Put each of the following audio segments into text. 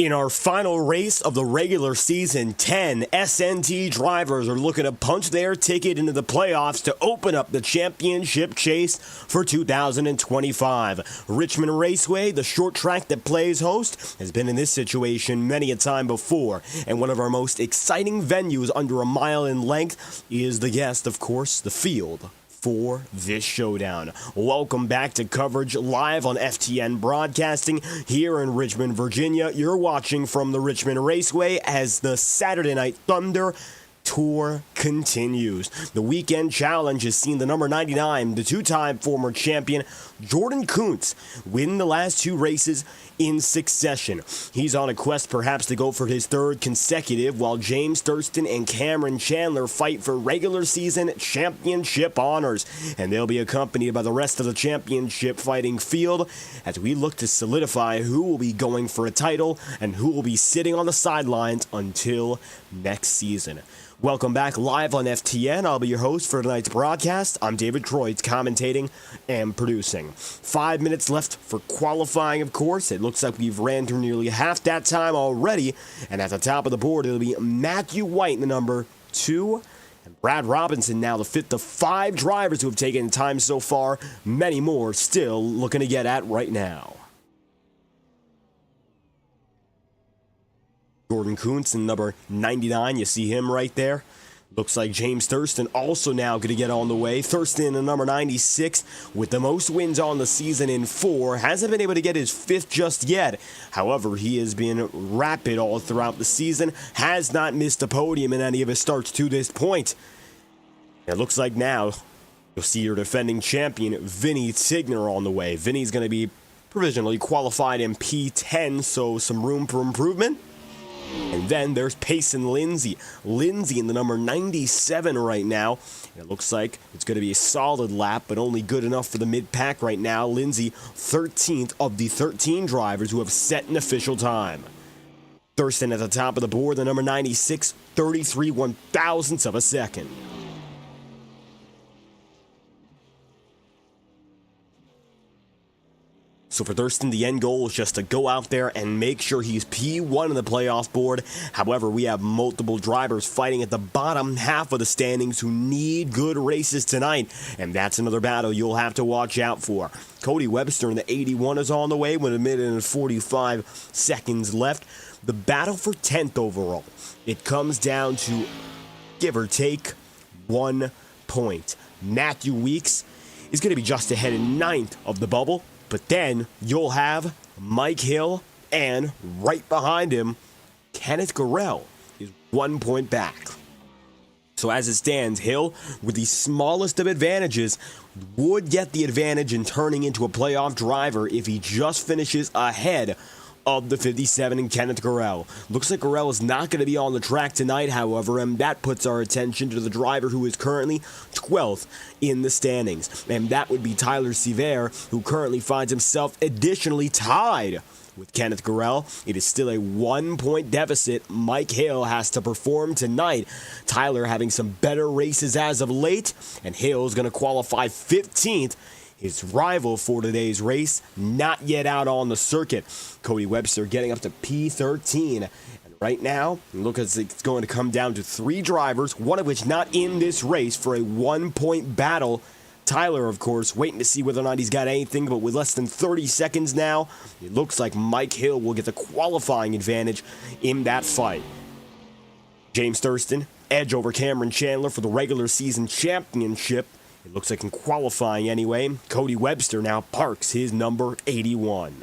In our final race of the regular season, 10 SNT drivers are looking to punch their ticket into the playoffs to open up the championship chase for 2025. Richmond Raceway, the short track that plays host, has been in this situation many a time before, and one of our most exciting venues under a mile in length is the guest, of course, the field for this showdown. Welcome back to coverage live on FTN Broadcasting here in Richmond, Virginia. You're watching from the Richmond Raceway as the Saturday Night Thunder tour continues. The weekend challenge has seen the number 99, the two-time former champion, Jordan Kuntz, win the last two races in succession. He's on a quest perhaps to go for his third consecutive, while James Thurston and Cameron Chandler fight for regular season championship honors. And they'll be accompanied by the rest of the championship fighting field as we look to solidify who will be going for a title and who will be sitting on the sidelines until next season. Welcome back live on FTN. I'll be your host for tonight's broadcast. I'm David Troitz, commentating and producing. 5 minutes left for qualifying, of course. It looks like we've ran through nearly half that time already. And at the top of the board, it'll be Matthew White in the number 2. And Brad Robinson now the 5th of 5 drivers who have taken time so far. Many more still looking to get at right now. Jordan Kuntz in number 99, you see him right there. Looks like James Thurston also now going to get on the way. Thurston in number 96 with the most wins on the season in 4. Hasn't been able to get his 5th just yet. However, he has been rapid all throughout the season. Has not missed a podium in any of his starts to this point. It looks like now you'll see your defending champion, Vinny Tigner, on the way. Vinny's going to be provisionally qualified in P10, so some room for improvement. And then there's Payson Lindsay. Lindsay in the number 97 right now. It looks like it's going to be a solid lap, but only good enough for the mid-pack right now. Lindsay, 13th of the 13 drivers who have set an official time. Thurston at the top of the board, the number 96, 33 one-thousandths of a second. So for Thurston, the end goal is just to go out there and make sure he's P1 in the playoff board. However, we have multiple drivers fighting at the bottom half of the standings who need good races tonight, and that's another battle you'll have to watch out for. Cody Webster in the 81 is on the way with 1 minute and 45 seconds left. The battle for 10th overall, it comes down to, give or take, 1 point. Matthew Weeks is going to be just ahead in 9th of the bubble. But then you'll have Mike Hill, and right behind him, Kenneth Gorell is 1 point back. So as it stands, Hill, with the smallest of advantages, would get the advantage in turning into a playoff driver if he just finishes ahead of the 57 and Kenneth Gorell. Looks like Gorell is not going to be on the track tonight, however, and that puts our attention to the driver who is currently 12th in the standings. And that would be Tyler Sevier, who currently finds himself additionally tied with Kenneth Gorell. It is still a 1 point deficit Mike Hill has to perform tonight. Tyler having some better races as of late, and Hill is going to qualify 15th. His rival for today's race, not yet out on the circuit. Cody Webster getting up to P13. And right now, look, as it's going to come down to 3 drivers, one of which not in this race for a 1 point battle. Tyler, of course, waiting to see whether or not he's got anything, but with less than 30 seconds now, it looks like Mike Hill will get the qualifying advantage in that fight. James Thurston, edge over Cameron Chandler for the regular season championship. It looks like in qualifying anyway, Cody Webster now parks his number 81.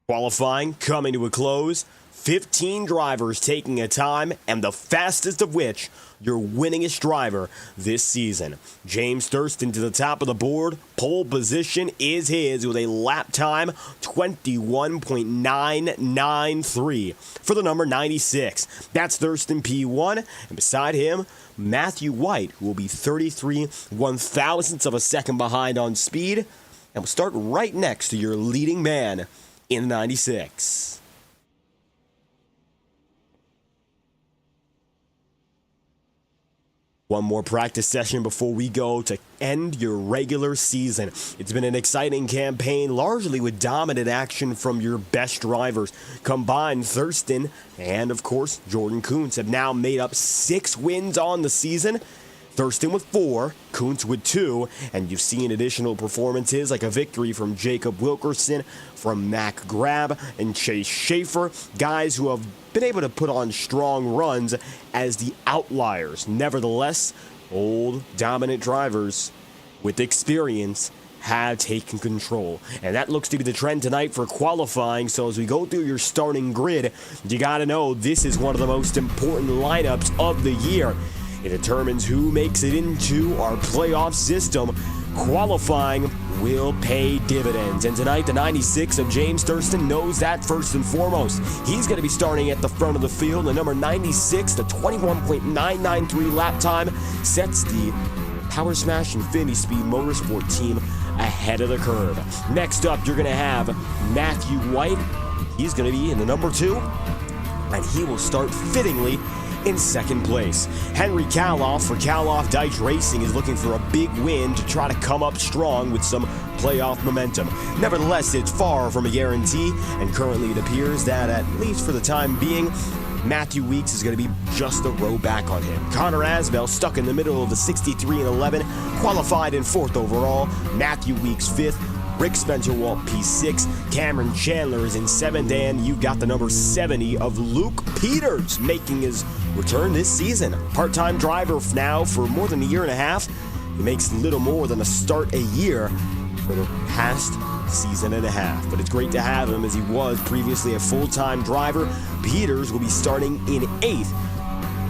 Qualifying coming to a close. 15 drivers taking a time, and the fastest of which, your winningest driver this season. James Thurston to the top of the board. Pole position is his with a lap time 21.993 for the number 96. That's Thurston P1, and beside him, Matthew White, who will be 33 one-thousandths of a second behind on speed, and will start right next to your leading man in the 96. One more practice session before we go to end your regular season. It's been an exciting campaign, largely with dominant action from your best drivers. Combined, Thurston and, of course, Jordan Kuntz have now made up 6 wins on the season. Thurston with 4, Kuntz with 2, and you've seen additional performances like a victory from Jacob Wilkerson, from Mac Grab, and Chase Schaefer, guys who have been able to put on strong runs as the outliers. Nevertheless, old, dominant drivers with experience have taken control, and that looks to be the trend tonight for qualifying. So as we go through your starting grid, you got to know this is one of the most important lineups of the year. It determines who makes it into our playoff system. Qualifying will pay dividends. And tonight, the 96 of James Thurston knows that first and foremost. He's going to be starting at the front of the field. The number 96, the 21.993 lap time, sets the Power Smash Infinity Speed Motorsport team ahead of the curve. Next up, you're going to have Matthew White. He's going to be in the number 2, and he will start fittingly in second place. Henry Kaloff for Kaloff Dice Racing is looking for a big win to try to come up strong with some playoff momentum. Nevertheless, it's far from a guarantee, and currently it appears that, at least for the time being, Matthew Weeks is going to be just a row back on him. Connor Asbell stuck in the middle of the 63 and 11, qualified in 4th overall. Matthew Weeks 5th. Rick Spencer-Walt P6, Cameron Chandler is in 7th, and you got the number 70 of Luke Peters making his return this season. Part-time driver now for more than a year and a half. He makes little more than a start a year for the past season and a half. But it's great to have him, as he was previously a full-time driver. Peters will be starting in 8th.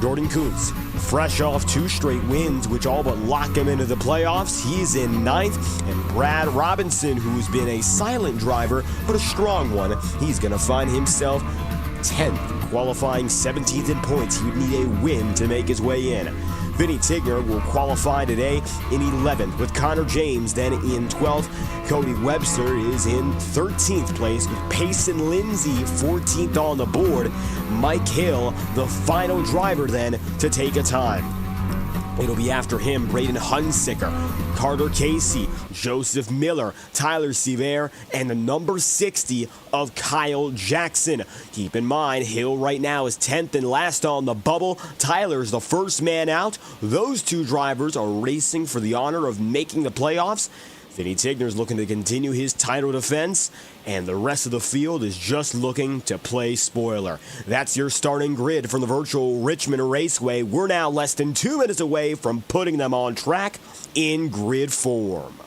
Jordan Kuntz, fresh off 2 straight wins, which all but lock him into the playoffs. He's in 9th, and Brad Robinson, who's been a silent driver, but a strong one, he's going to find himself 10th, qualifying 17th in points. He would need a win to make his way in. Vinny Tigner will qualify today in 11th, with Connor James then in 12th. Cody Webster is in 13th place, with Payson Lindsay 14th on the board. Mike Hill, the final driver then to take a time. It'll be after him Braden Hunsicker, Carter Casey, Joseph Miller, Tyler Sevier, and the number 60 of Kyle Jackson. Keep in mind, Hill right now is 10th and last on the bubble. Tyler's the first man out. Those 2 drivers are racing for the honor of making the playoffs. Vinny Tigner's looking to continue his title defense, and the rest of the field is just looking to play spoiler. That's your starting grid from the virtual Richmond Raceway. We're now less than 2 minutes away from putting them on track in grid form.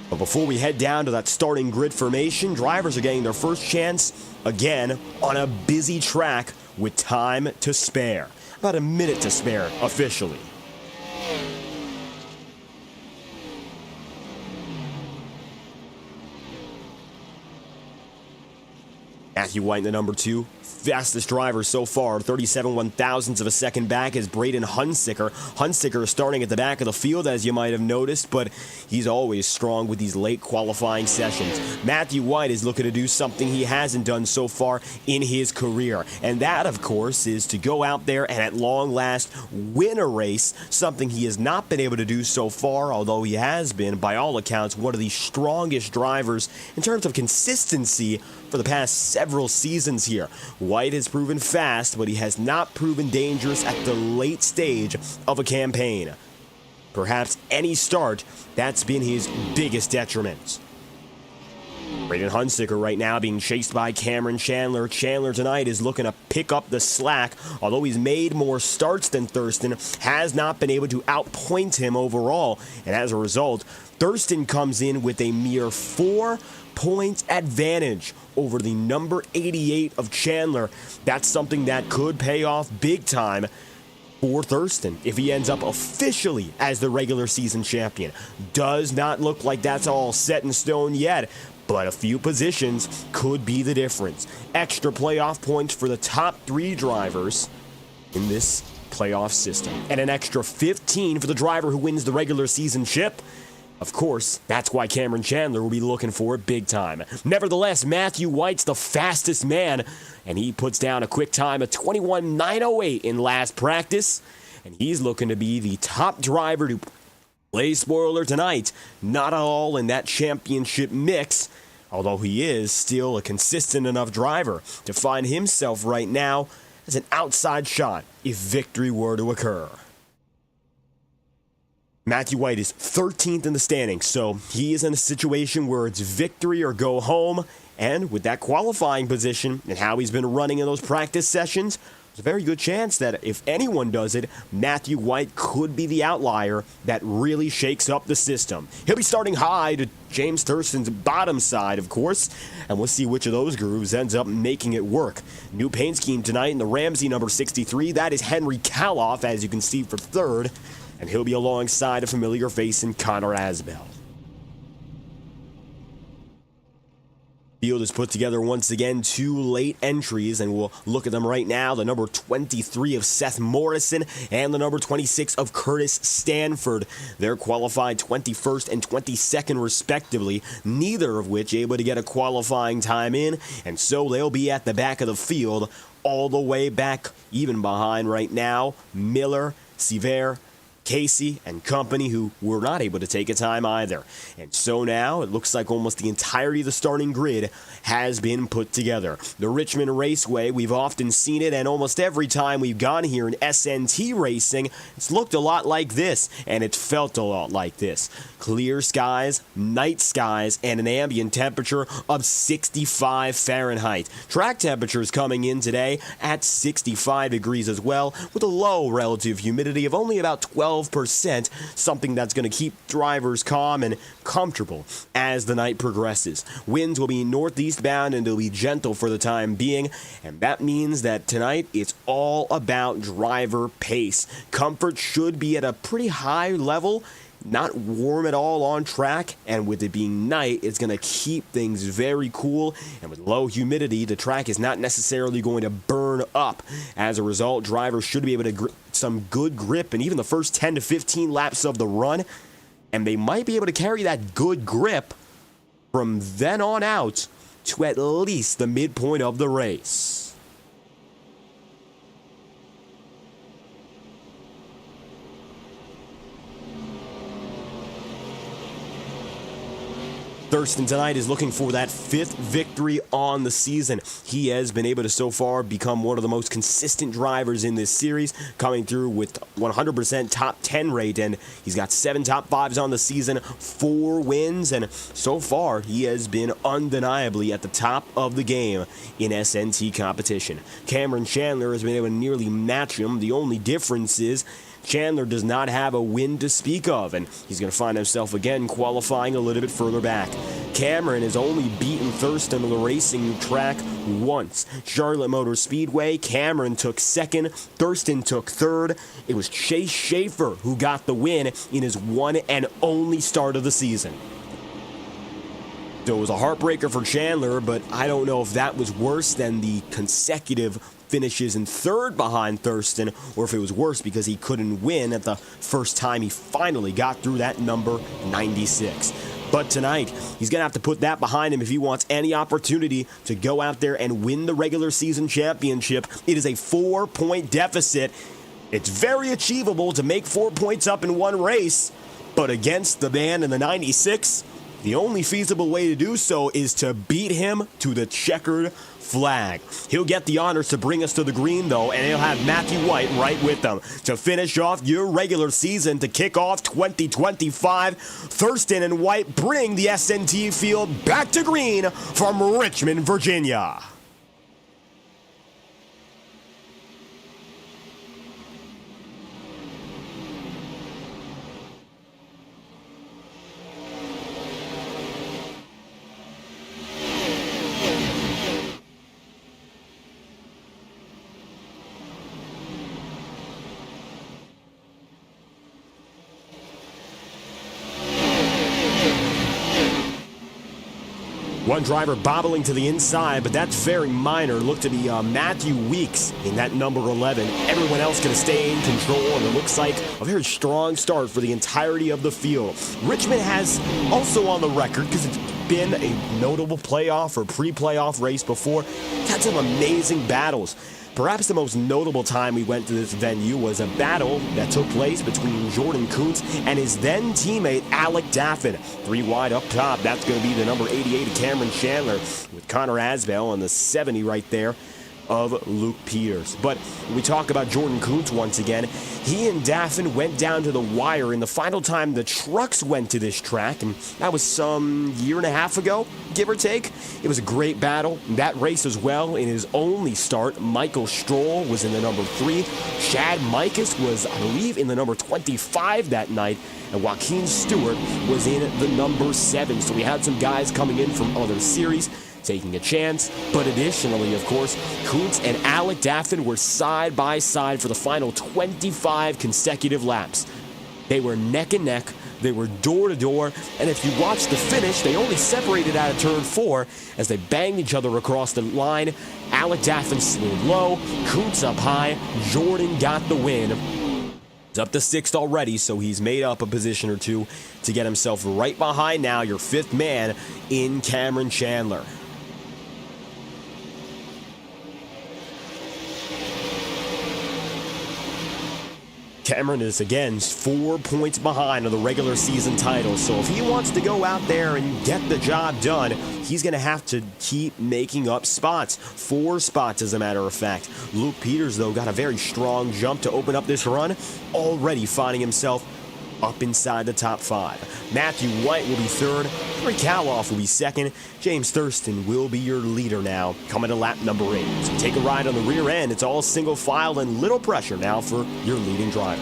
But before we head down to that starting grid formation, drivers are getting their first chance again on a busy track with time to spare. About a minute to spare officially. Matthew White in the number 2. Fastest driver so far, 37 1/1000ths of a second back, is Braden Hunsicker. Hunsicker is starting at the back of the field, as you might have noticed, but he's always strong with these late qualifying sessions. Matthew White is looking to do something he hasn't done so far in his career, and that, of course, is to go out there and at long last win a race, something he has not been able to do so far, although he has been, by all accounts, one of the strongest drivers in terms of consistency for the past several seasons here. White has proven fast, but he has not proven dangerous at the late stage of a campaign. Perhaps any start, that's been his biggest detriment. Braden Hunsicker right now being chased by Cameron Chandler. Chandler tonight is looking to pick up the slack. Although he's made more starts than Thurston, has not been able to outpoint him overall. And as a result, Thurston comes in with a mere 4-point advantage over the number 88 of Chandler. That's something that could pay off big time for Thurston if he ends up officially as the regular season champion. Does not look like that's all set in stone yet, but a few positions could be the difference. Extra playoff points for the top 3 drivers in this playoff system, and an extra 15 for the driver who wins the regular season chip. Of course, that's why Cameron Chandler will be looking for it big time. Nevertheless, Matthew White's the fastest man, and he puts down a quick time of 21.908 in last practice, and he's looking to be the top driver to play spoiler tonight. Not at all in that championship mix, although he is still a consistent enough driver to find himself right now as an outside shot if victory were to occur. Matthew White is 13th in the standings, so he is in a situation where it's victory or go home, and with that qualifying position and how he's been running in those practice sessions, there's a very good chance that if anyone does it, Matthew White could be the outlier that really shakes up the system. He'll be starting high to James Thurston's bottom side, of course, and we'll see which of those grooves ends up making it work. New paint scheme tonight in the Ramsey number 63, that is Henry Kaloff, as you can see, for third, and he'll be alongside a familiar face in Connor Asbell. Field is put together once again, 2 late entries, and we'll look at them right now. The number 23 of Seth Morrison and the number 26 of Curtis Stanford. They're qualified 21st and 22nd respectively, neither of which able to get a qualifying time in, and so they'll be at the back of the field all the way back, even behind right now, Miller, Sever, Casey, and company, who were not able to take a time either. And so now it looks like almost the entirety of the starting grid has been put together. The Richmond Raceway, we've often seen it, and almost every time we've gone here in SNT racing, it's looked a lot like this, and it felt a lot like this. Clear skies, night skies, and an ambient temperature of 65 Fahrenheit. Track temperatures coming in today at 65 degrees as well, with a low relative humidity of only about 12%, something that's going to keep drivers calm and comfortable as the night progresses. Winds will be northeast bound and it'll be gentle for the time being, and that means that tonight it's all about driver pace. Comfort should be at a pretty high level, not warm at all on track, and with it being night, it's going to keep things very cool, and with low humidity, the track is not necessarily going to burn up. As a result, drivers should be able to some good grip in even the first 10 to 15 laps of the run, and they might be able to carry that good grip from then on out to at least the midpoint of the race. Thurston tonight is looking for that 5th victory on the season. He has been able to so far become one of the most consistent drivers in this series, coming through with 100% top 10 rate, and he's got 7 top 5s on the season, 4 wins, and so far he has been undeniably at the top of the game in SNT competition. Cameron Chandler has been able to nearly match him. The only difference is Chandler does not have a win to speak of, and he's going to find himself again qualifying a little bit further back. Cameron has only beaten Thurston on the racing track once. Charlotte Motor Speedway, Cameron took 2nd, Thurston took 3rd. It was Chase Schaefer who got the win in his one and only start of the season. So it was a heartbreaker for Chandler, but I don't know if that was worse than the consecutive finishes in 3rd behind Thurston, or if it was worse because he couldn't win at the first time he finally got through that number 96. But tonight, he's going to have to put that behind him if he wants any opportunity to go out there and win the regular season championship. It is a 4-point deficit. It's very achievable to make 4 points up in one race, but against the man in the 96, the only feasible way to do so is to beat him to the checkered flag. He'll get the honors to bring us to the green, though, and he'll have Matthew White right with them to finish off your regular season to kick off 2025. Thurston and White bring the SNT field back to green from Richmond, Virginia. One driver bobbling to the inside, but that's very minor. Looked to be Matthew Weeks in that number 11. Everyone else going to stay in control, and it looks like a very strong start for the entirety of the field. Richmond has also on the record, because it's been a notable playoff or pre-playoff race before, had some amazing battles. Perhaps the most notable time we went to this venue was a battle that took place between Jordan Kuntz and his then teammate Alec Daffin. 3 wide up top, that's going to be the number 88 of Cameron Chandler, with Connor Asbell on the 70 right there of Luke Peters. But when we talk about Jordan Kuntz once again, he and Daffin went down to the wire in the final time the trucks went to this track, and that was some year and a half ago, give or take. It was a great battle. That race as well, in his only start, Michael Stroll was in the number 3. Chad Mikus was, I believe, in the number 25 that night, and Joaquin Stewart was in the number 7. So we had some guys coming in from other series taking a chance, but additionally, of course, Kuntz and Alec Daffin were side by side for the final 25 consecutive laps. They were neck and neck, they were door to door, and if you watch the finish, they only separated out of turn 4 as they banged each other across the line. Alec Daffin slid low, Kuntz up high, Jordan got the win. He's up to 6th already, so he's made up a position or two to get himself right behind now your 5th man in Cameron Chandler. Cameron is, again, 4 points behind on the regular season title, so if he wants to go out there and get the job done, he's going to have to keep making up spots. 4 spots, as a matter of fact. Luke Peters, though, got a very strong jump to open up this run, already finding himself up inside the top 5. Matthew White will be 3rd, Henry Kaloff will be 2nd, James Thurston will be your leader now, coming to lap number 8. So take a ride on the rear end. It's all single file and little pressure now for your leading driver.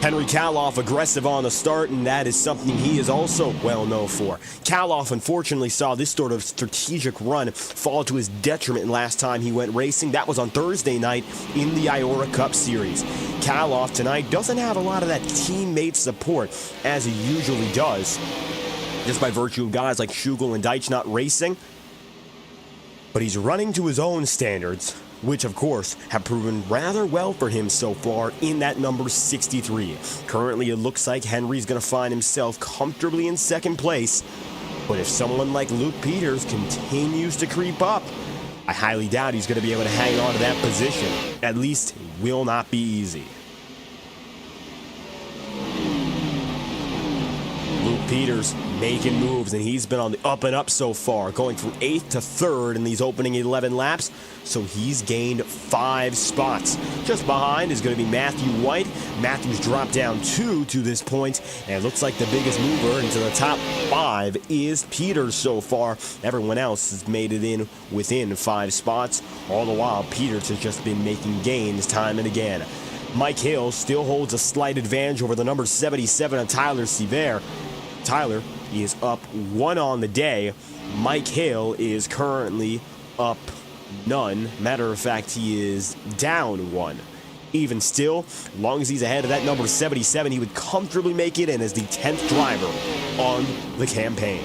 Henry Kaloff aggressive on the start, and that is something he is also well known for. Kaloff unfortunately saw this sort of strategic run fall to his detriment last time he went racing. That was on Thursday night in the IORA Cup Series. Kaloff tonight doesn't have a lot of that teammate support as he usually does, just by virtue of guys like Schugel and Deitch not racing. But he's running to his own standards, which of course have proven rather well for him so far in that number 63. Currently it looks like Henry's going to find himself comfortably in 2nd place, but if someone like Luke Peters continues to creep up, I highly doubt he's going to be able to hang on to that position. At least it will not be easy. Luke Peters making moves, and he's been on the up and up so far, going from 8th to 3rd in these opening 11 laps, so he's gained 5 spots. Just behind is going to be Matthew White. Matthew's dropped down 2 to this point, and it looks like the biggest mover into the top 5 is Peters so far. Everyone else has made it in within 5 spots. All the while, Peters has just been making gains time and again. Mike Hill still holds a slight advantage over the number 77 of Tyler Sevier. Tyler is up 1 on the day. Mike Hill is currently up none. Matter of fact, he is down 1. Even still, as long as he's ahead of that number 77, he would comfortably make it in as the 10th driver on the campaign.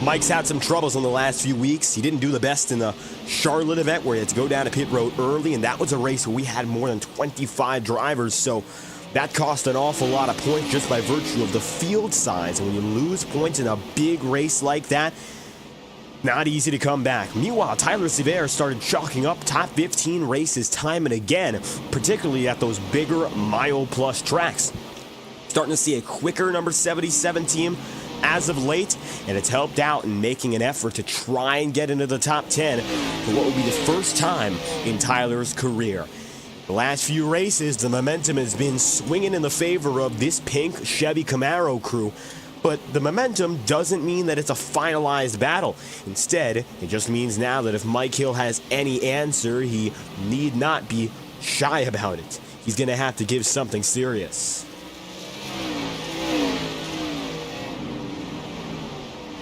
Mike's had some troubles in the last few weeks. He didn't do the best in the Charlotte event where he had to go down to pit road early, and that was a race where we had more than 25 drivers, so that cost an awful lot of points just by virtue of the field size. And when you lose points in a big race like that, not easy to come back. Meanwhile, Tyler Sevier started chalking up top 15 races time and again, particularly at those bigger mile-plus tracks. Starting to see a quicker number 77 team as of late, and it's helped out in making an effort to try and get into the top 10 for what will be the first time in Tyler's career. The last few races, the momentum has been swinging in the favor of this pink Chevy Camaro crew. But the momentum doesn't mean that it's a finalized battle. Instead, it just means now that if Mike Hill has any answer, he need not be shy about it. He's going to have to give something serious.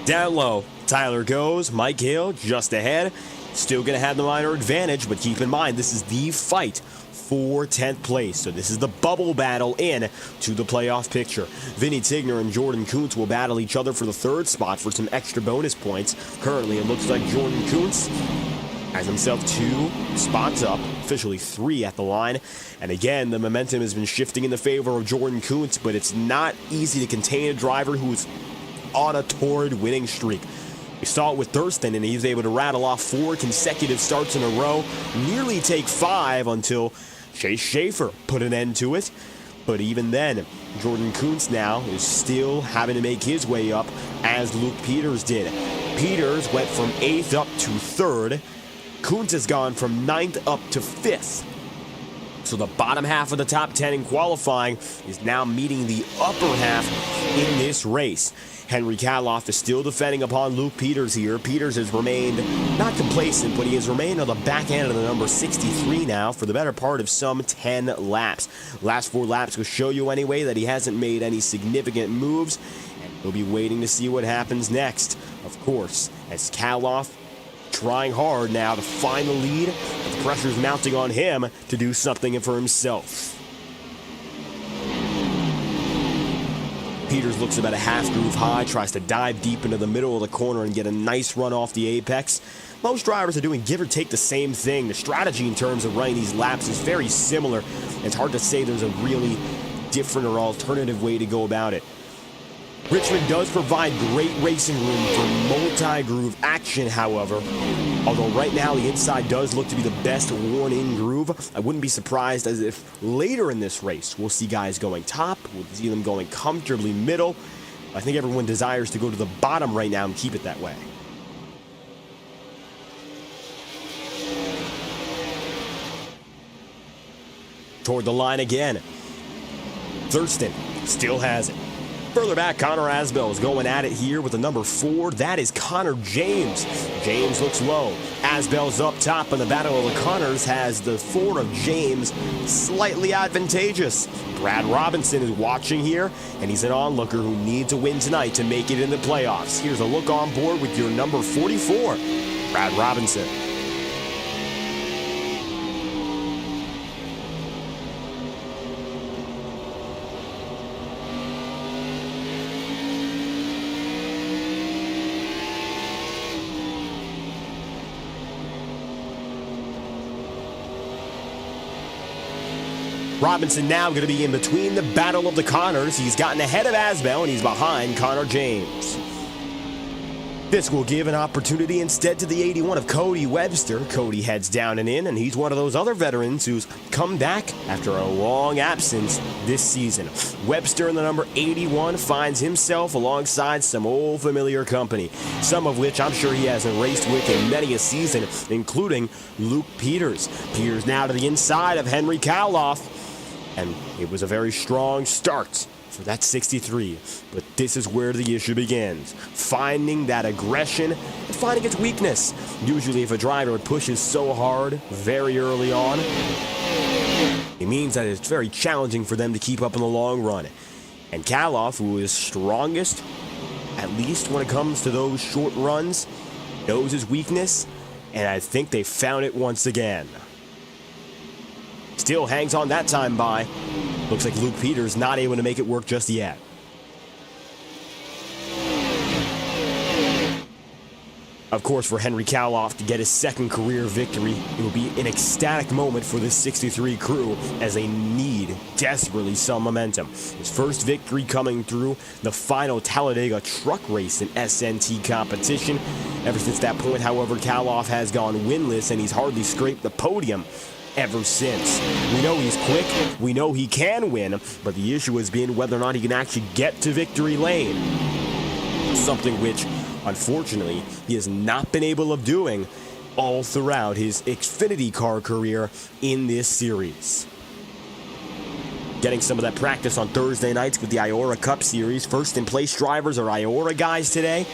Down low, Tyler goes. Mike Hill just ahead. Still going to have the minor advantage, but keep in mind, this is the fight for 10th place. So this is the bubble battle in to the playoff picture. Vinny Tigner and Jordan Kuntz will battle each other for the third spot for some extra bonus points. Currently, it looks like Jordan Kuntz has himself 2 spots up, officially 3 at the line. And again, the momentum has been shifting in the favor of Jordan Kuntz, but it's not easy to contain a driver who is on a torrid winning streak. We saw it with Thurston, and he was able to rattle off 4 consecutive starts in a row, nearly take 5 until Chase Schaefer put an end to it. But even then, Jordan Kuntz now is still having to make his way up, as Luke Peters did. Peters went from 8th up to 3rd. Kuntz has gone from 9th up to 5th. So the bottom half of the top 10 in qualifying is now meeting the upper half in this race. Henry Kaloff is still defending upon Luke Peters here. Peters has remained not complacent, but he has remained on the back end of the number 63 now for the better part of some 10 laps. Last 4 laps will show you anyway that he hasn't made any significant moves, and we'll be waiting to see what happens next. Of course, as Kaloff trying hard now to find the lead, but the pressure's mounting on him to do something for himself. Peters looks about a half groove high, tries to dive deep into the middle of the corner and get a nice run off the apex. Most drivers are doing give or take the same thing. The strategy in terms of running these laps is very similar. It's hard to say there's a really different or alternative way to go about it. Richmond does provide great racing room for multi-groove action, however. Although right now the inside does look to be the best worn-in groove, I wouldn't be surprised as if later in this race we'll see guys going top, we'll see them going comfortably middle. I think everyone desires to go to the bottom right now and keep it that way. Toward the line again. Thurston still has it. Further back, Connor Asbell is going at it here with the number 4. That is Connor James. James looks low. Asbell's up top, and the battle of the Connors has the 4 of James slightly advantageous. Brad Robinson is watching here, and he's an onlooker who needs a win tonight to make it in the playoffs. Here's a look on board with your number 44, Brad Robinson. Robinson now going to be in between the battle of the Connors. He's gotten ahead of Asbell, and he's behind Connor James. This will give an opportunity instead to the 81 of Cody Webster. Cody heads down and in, and he's one of those other veterans who's come back after a long absence this season. Webster in the number 81 finds himself alongside some old familiar company, some of which I'm sure he hasn't raced with in many a season, including Luke Peters. Peters now to the inside of Henry Kaloff. And it was a very strong start for that 63. But this is where the issue begins. Finding that aggression and finding its weakness. Usually if a driver pushes so hard very early on, it means that it's very challenging for them to keep up in the long run. And Kaloff, who is strongest, at least when it comes to those short runs, knows his weakness, and I think they found it once again. Still hangs on that time by. Looks like Luke Peters not able to make it work just yet. Of course, for Henry Kaloff to get his second career victory, it will be an ecstatic moment for this 63 crew as they need desperately some momentum. His first victory coming through the final Talladega truck race in SNT competition. Ever since that point, however, Kaloff has gone winless and he's hardly scraped the podium ever since. We know he's quick, we know he can win, but the issue has been whether or not he can actually get to victory lane. Something which, unfortunately, he has not been able of doing all throughout his Xfinity car career in this series. Getting some of that practice on Thursday nights with the IORA Cup Series. First in place drivers are IORA guys today.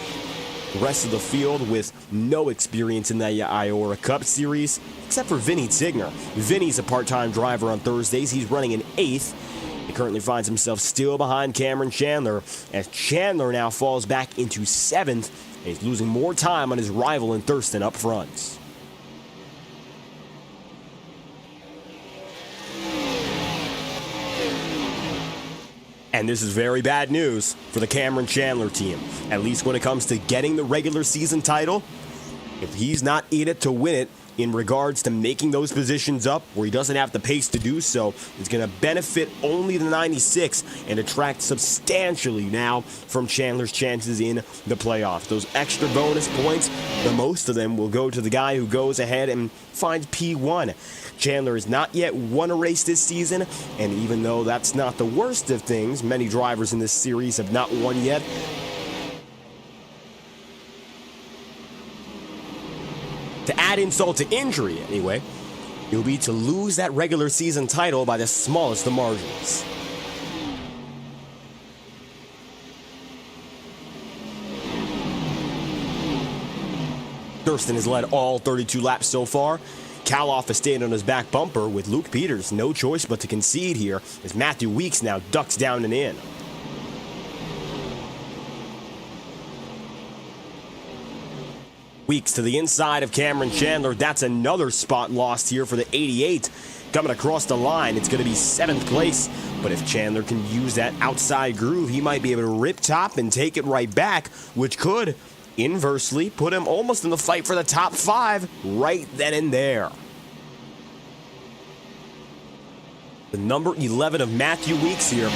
The rest of the field with no experience in the IORA Cup Series, except for Vinny Tigner. Vinny's a part-time driver on Thursdays. He's running in 8th. He currently finds himself still behind Cameron Chandler, as Chandler now falls back into 7th, and he's losing more time on his rival in Thurston up front. And this is very bad news for the Cameron Chandler team, at least when it comes to getting the regular season title. If he's not in it to win it, in regards to making those positions up where he doesn't have the pace to do so, it's going to benefit only the 96 and detract substantially now from Chandler's chances in the playoffs. Those extra bonus points, the most of them will go to the guy who goes ahead and finds P1. Chandler has not yet won a race this season, and even though that's not the worst of things, many drivers in this series have not won yet. To add insult to injury, anyway, it will be to lose that regular season title by the smallest of margins. Thurston has led all 32 laps so far. Kaloff has stayed on his back bumper, with Luke Peters no choice but to concede here as Matthew Weeks now ducks down and in. Weeks to the inside of Cameron Chandler. That's another spot lost here for the 88. Coming across the line, it's going to be 7th place. But if Chandler can use that outside groove, he might be able to rip top and take it right back, which could inversely put him almost in the fight for the top 5 right then and there. The number 11 of Matthew Weeks here.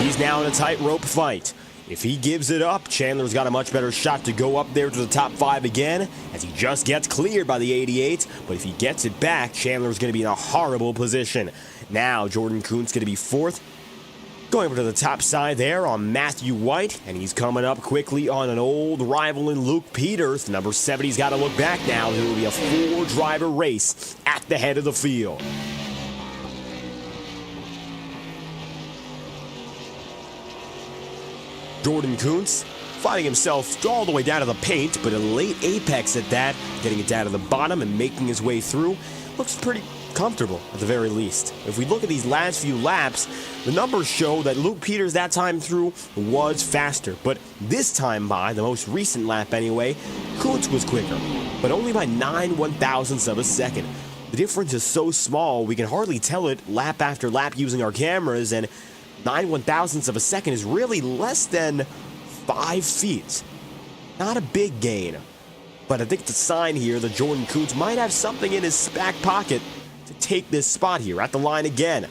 He's now in a tightrope fight. If he gives it up, Chandler's got a much better shot to go up there to the top 5 again, as he just gets cleared by the 88. But if he gets it back, Chandler's going to be in a horrible position. Now Jordan Kuntz going to be 4th. Going over to the top side there on Matthew White, and he's coming up quickly on an old rival in Luke Peters. Number 70's got to look back now. There will be a 4-driver race at the head of the field. Jordan Kuntz finding himself all the way down to the paint, but a late apex at that, getting it down to the bottom and making his way through. Looks pretty comfortable at the very least. If we look at these last few laps, the numbers show that Luke Peters that time through was faster, but this time by, the most recent lap anyway, Kuntz was quicker, but only by 9 1/1000ths of a second. The difference is so small we can hardly tell it lap after lap using our cameras, and 9 1/1000ths of a second is really less than 5 feet. Not a big gain, but I think it's a sign here that Jordan Kuntz might have something in his back pocket to take this spot here at the line again.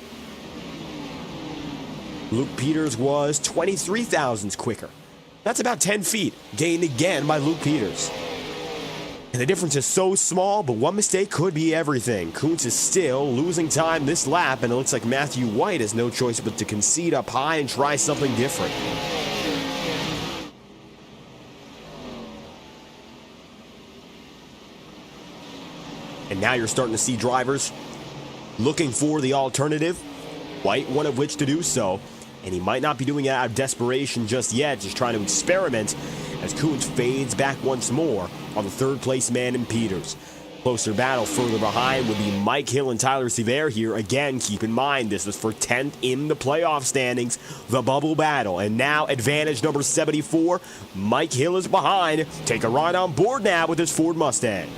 Luke Peters was 23 thousandths quicker. That's about 10 feet gained again by Luke Peters. And the difference is so small, but one mistake could be everything. Kuntz is still losing time this lap, and it looks like Matthew White has no choice but to concede up high and try something different. And now you're starting to see drivers looking for the alternative. White, one of which to do so. And he might not be doing it out of desperation just yet, just trying to experiment as Kuntz fades back once more on the 3rd place man in Peters. Closer battle further behind would be Mike Hill and Tyler Sevier here. Again, keep in mind, this is for 10th in the playoff standings, the bubble battle. And now advantage number 74, Mike Hill is behind. Take a ride on board now with his Ford Mustang.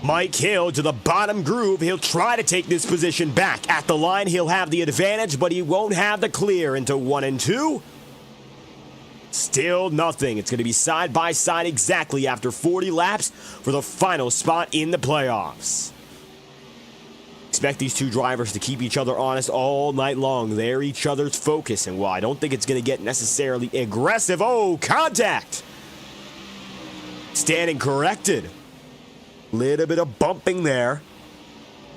Mike Hill to the bottom groove. He'll try to take this position back. At the line, he'll have the advantage, but he won't have the clear into 1 and 2. Still nothing. It's going to be side by side exactly after 40 laps for the final spot in the playoffs. Expect these two drivers to keep each other honest all night long. They're each other's focus. And while I don't think it's going to get necessarily aggressive, oh, contact! Standing corrected. Little bit of bumping there.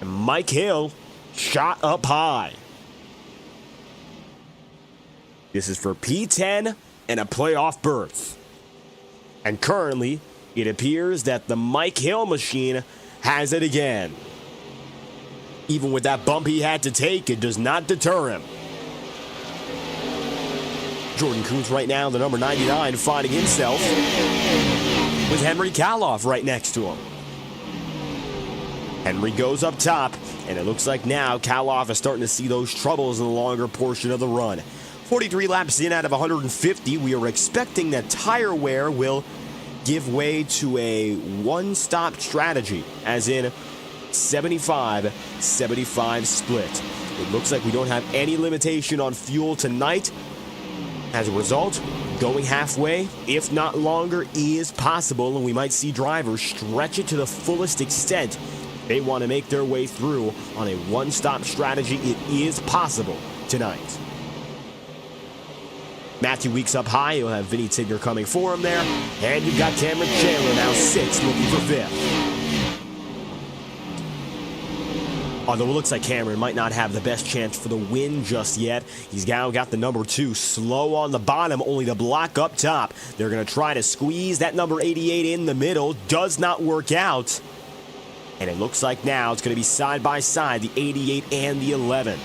And Mike Hill shot up high. This is for P10 and a playoff berth. And currently, it appears that the Mike Hill machine has it again. Even with that bump he had to take, it does not deter him. Jordan Kuntz right now, the number 99, finding himself with Henry Kaloff right next to him. Henry goes up top, and it looks like now Kaloff is starting to see those troubles in the longer portion of the run. 43 laps in out of 150, we are expecting that tire wear will give way to a one-stop strategy, as in 75-75 split. It looks like we don't have any limitation on fuel tonight. As a result, going halfway, if not longer, is possible, and we might see drivers stretch it to the fullest extent. They want to make their way through on a one-stop strategy. It is possible tonight. Matthew Weeks up high. You'll have Vinny Tigner coming for him there. And you've got Cameron Chandler now 6th, looking for 5th. Although it looks like Cameron might not have the best chance for the win just yet. He's now got the number 2 slow on the bottom, only the block up top. They're going to try to squeeze that number 88 in the middle. Does not work out. And it looks like now it's going to be side by side, the 88 and the 11.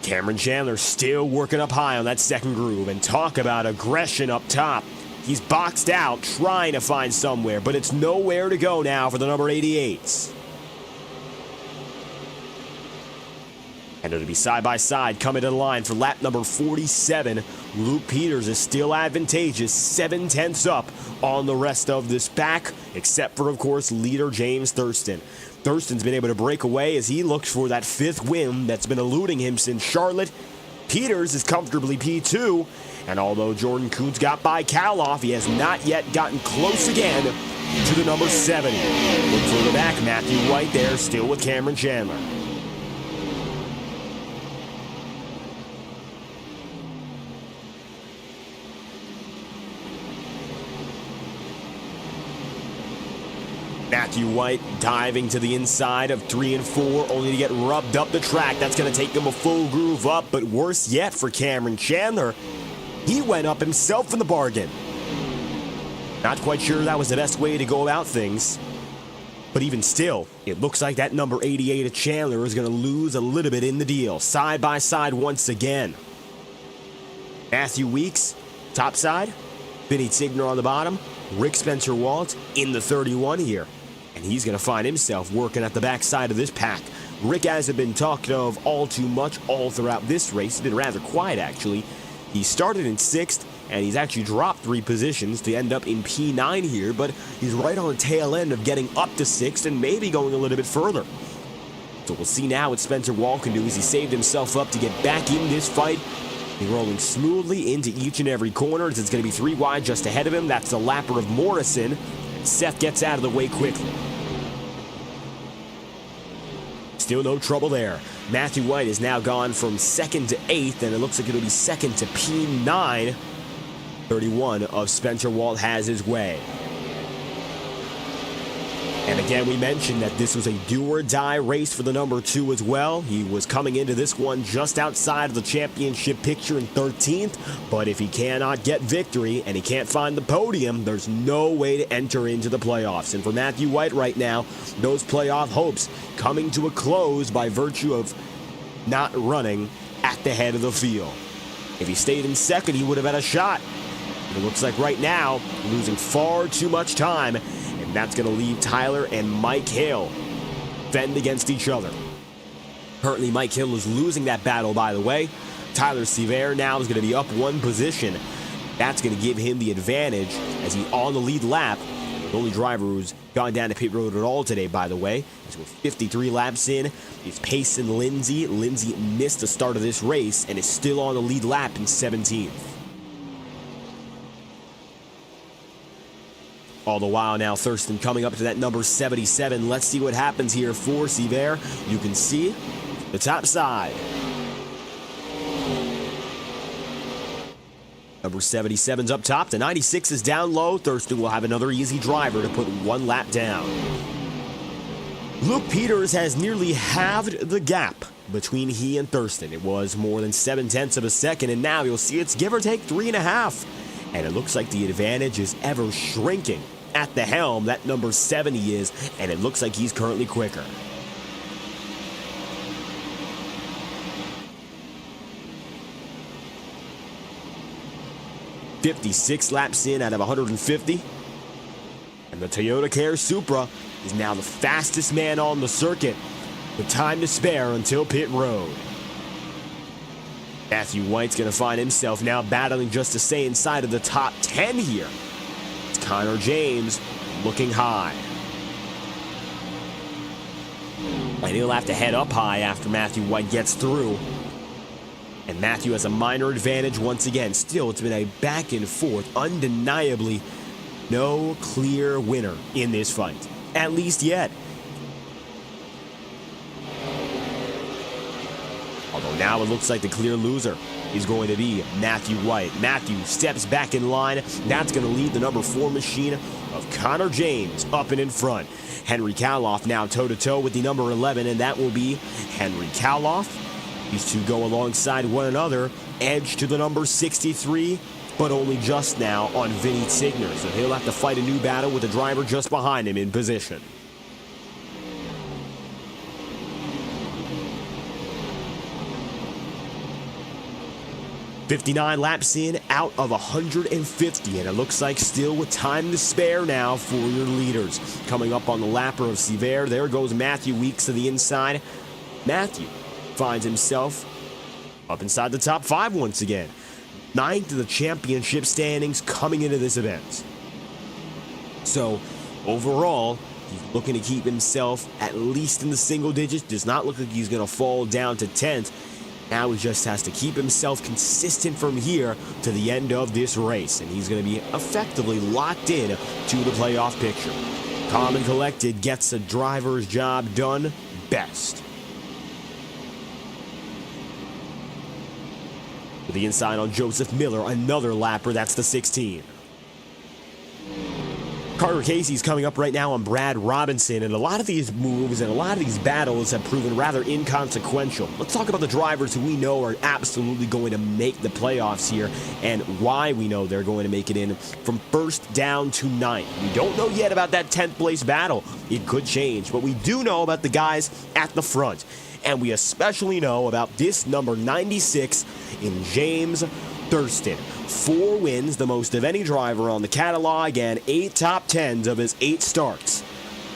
Cameron Chandler still working up high on that second groove, and talk about aggression up top. He's boxed out, trying to find somewhere, but it's nowhere to go now for the number 88s. And it'll be side by side coming to the line for lap number 47. Luke Peters is still advantageous, 7/10 up on the rest of this pack, except for, of course, leader James Thurston. Thurston's been able to break away as he looks for that 5th win that's been eluding him since Charlotte. Peters is comfortably P2, and although Jordan Kuntz got by Kaloff, he has not yet gotten close again to the number 70. Look further back, Matthew White there, still with Cameron Chandler. Matthew White diving to the inside of 3 and 4, only to get rubbed up the track. That's going to take him a full groove up, but worse yet for Cameron Chandler, he went up himself in the bargain. Not quite sure that was the best way to go about things, but even still, it looks like that number 88 of Chandler is going to lose a little bit in the deal. Side by side once again. Matthew Weeks, top side. Vinny Tigner on the bottom. Rick Spencer Walt in the 31 here. And he's going to find himself working at the backside of this pack. Rick hasn't been talked of all too much all throughout this race. He's been rather quiet, actually. He started in 6th, and he's actually dropped 3 positions to end up in P9 here, but he's right on the tail end of getting up to 6th and maybe going a little bit further. So we'll see now what Spencer Walt can do as he saved himself up to get back in this fight. He's rolling smoothly into each and every corner. It's going to be 3 wide just ahead of him. That's the lapper of Morrison. Seth gets out of the way quickly. Still no trouble there. Matthew White is now gone from 2nd to 8th, and it looks like it'll be 2nd to P9. 31 of Spencer Walt has his way. And again, we mentioned that this was a do-or-die race for the number 2 as well. He was coming into this one just outside of the championship picture in 13th, but if he cannot get victory and he can't find the podium, there's no way to enter into the playoffs. And for Matthew White right now, those playoff hopes coming to a close by virtue of not running at the head of the field. If he stayed in 2nd, he would have had a shot. It looks like right now, losing far too much time, and that's going to leave Tyler and Mike Hill fend against each other. Currently, Mike Hill is losing that battle, by the way. Tyler Sevier now is going to be up 1 position. That's going to give him the advantage as he's on the lead lap. The only driver who's gone down to pit road at all today, by the way. He's with 53 laps in. He's pacing Lindsay. Lindsay missed the start of this race and is still on the lead lap in 17th. All the while now, Thurston coming up to that number 77. Let's see what happens here for Seaver. You can see the top side. Number 77's up top. The 96 is down low. Thurston will have another easy driver to put one lap down. Luke Peters has nearly halved the gap between he and Thurston. It was more than 0.7 of a second, and now you'll see it's give or take 3.5. And it looks like the advantage is ever shrinking. At the helm, that number 70 is, and it looks like he's currently quicker. "56 laps in out of 150. And the Toyota Care Supra is now the fastest man on the circuit, with time to spare until pit road. Matthew White's going to find himself now battling just to stay inside of the top 10 here. It's Connor James looking high. And he'll have to head up high after Matthew White gets through. And Matthew has a minor advantage once again. Still, it's been a back and forth. Undeniably, no clear winner in this fight. At least yet. Although now it looks like the clear loser is going to be Matthew White. Matthew steps back in line. That's going to lead the number 4 machine of Connor James up and in front. Henry Kaloff now toe-to-toe with the number 11, and that will be Henry Kaloff. These two go alongside one another, edge to the number 63, but only just now on Vinny Tigner. So he'll have to fight a new battle with the driver just behind him in position. 59 laps in out of 150, and it looks like still with time to spare now for your leaders. Coming up on the lapper of Seaver, there goes Matthew Weeks to the inside. Matthew finds himself up inside the top 5 once again. 9th of the championship standings coming into this event. So overall, he's looking to keep himself at least in the single digits. Does not look like he's going to fall down to 10th. Now he just has to keep himself consistent from here to the end of this race, and he's going to be effectively locked in to the playoff picture. Calm and collected, gets a driver's job done best. To the inside on Joseph Miller, another lapper, that's the 16. Carter Casey's coming up right now on Brad Robinson, and a lot of these moves and a lot of these battles have proven rather inconsequential. Let's talk about the drivers who we know are absolutely going to make the playoffs here and why we know they're going to make it in from 1st down to 9th. We don't know yet about that 10th place battle. It could change, but we do know about the guys at the front, and we especially know about this number 96 in James Thurston. 4 wins, the most of any driver on the catalog, and 8 top 10s of his 8 starts.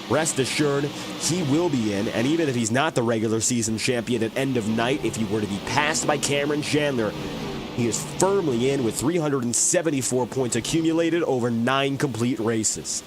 Rest assured, he will be in, and even if he's not the regular season champion at end of night, if he were to be passed by Cameron Chandler, he is firmly in with 374 points accumulated over 9 complete races.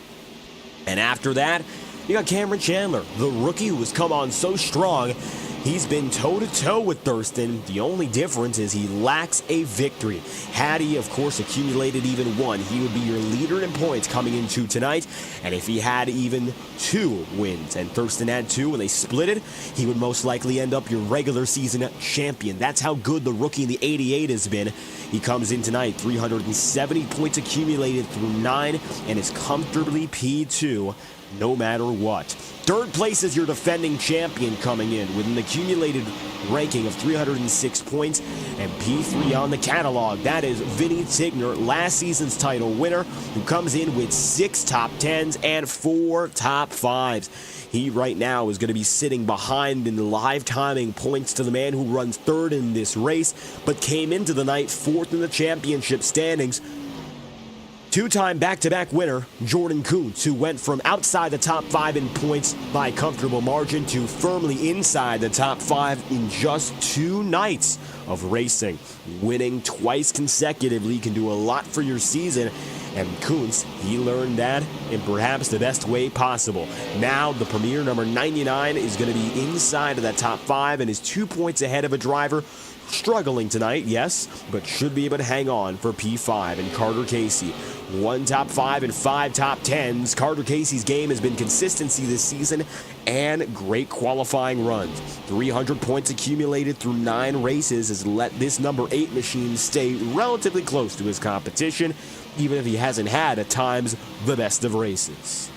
And after that, you got Cameron Chandler, the rookie who has come on so strong. He's been toe-to-toe with Thurston. The only difference is he lacks a victory. Had he, of course, accumulated even 1, he would be your leader in points coming into tonight. And if he had even 2 wins, and Thurston had 2, and they split it, he would most likely end up your regular season champion. That's how good the rookie in the 88 has been. He comes in tonight, 370 points accumulated through 9, and is comfortably P2 no matter what. 3rd place is your defending champion coming in with an accumulated ranking of 306 points and P3 on the catalog. That is Vinny Tigner, last season's title winner, who comes in with 6 top 10s and 4 top 5s. He right now is going to be sitting behind in the live timing points to the man who runs 3rd in this race, but came into the night 4th in the championship standings. 2-time back-to-back winner, Jordan Kuntz, who went from outside the top 5 in points by a comfortable margin to firmly inside the top 5 in just 2 nights of racing. Winning twice consecutively can do a lot for your season, and Kuntz, he learned that in perhaps the best way possible. Now, the premier number 99 is going to be inside of that top 5 and is 2 points ahead of a driver struggling tonight, yes, but should be able to hang on for P5. And Carter Casey, 1 top 5 and 5 top 10s. Carter Casey's game has been consistency this season and great qualifying runs. 300 points accumulated through 9 races has let this number 8 machine stay relatively close to his competition, even if he hasn't had at times the best of races.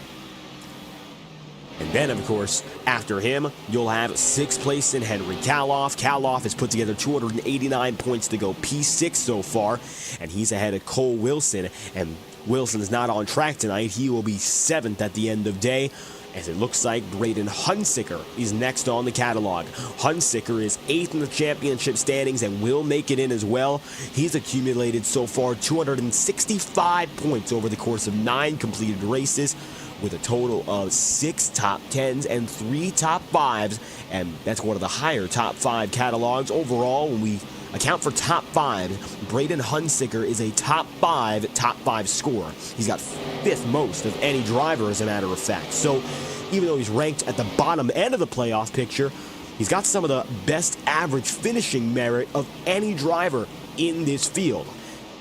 And then, of course, after him, you'll have 6th place in Henry Kaloff. Kaloff has put together 289 points to go P6 so far, and he's ahead of Cole Wilson. And Wilson's not on track tonight. He will be 7th at the end of day, as it looks like Braden Hunsicker is next on the catalog. Hunsicker is 8th in the championship standings and will make it in as well. He's accumulated so far 265 points over the course of 9 completed races, with a total of 6 top 10s and 3 top 5s, and that's one of the higher top 5 catalogs. Overall, when we account for top 5, Braden Hunsicker is a top 5 scorer. He's got 5th most of any driver, as a matter of fact. So even though he's ranked at the bottom end of the playoff picture, he's got some of the best average finishing merit of any driver in this field.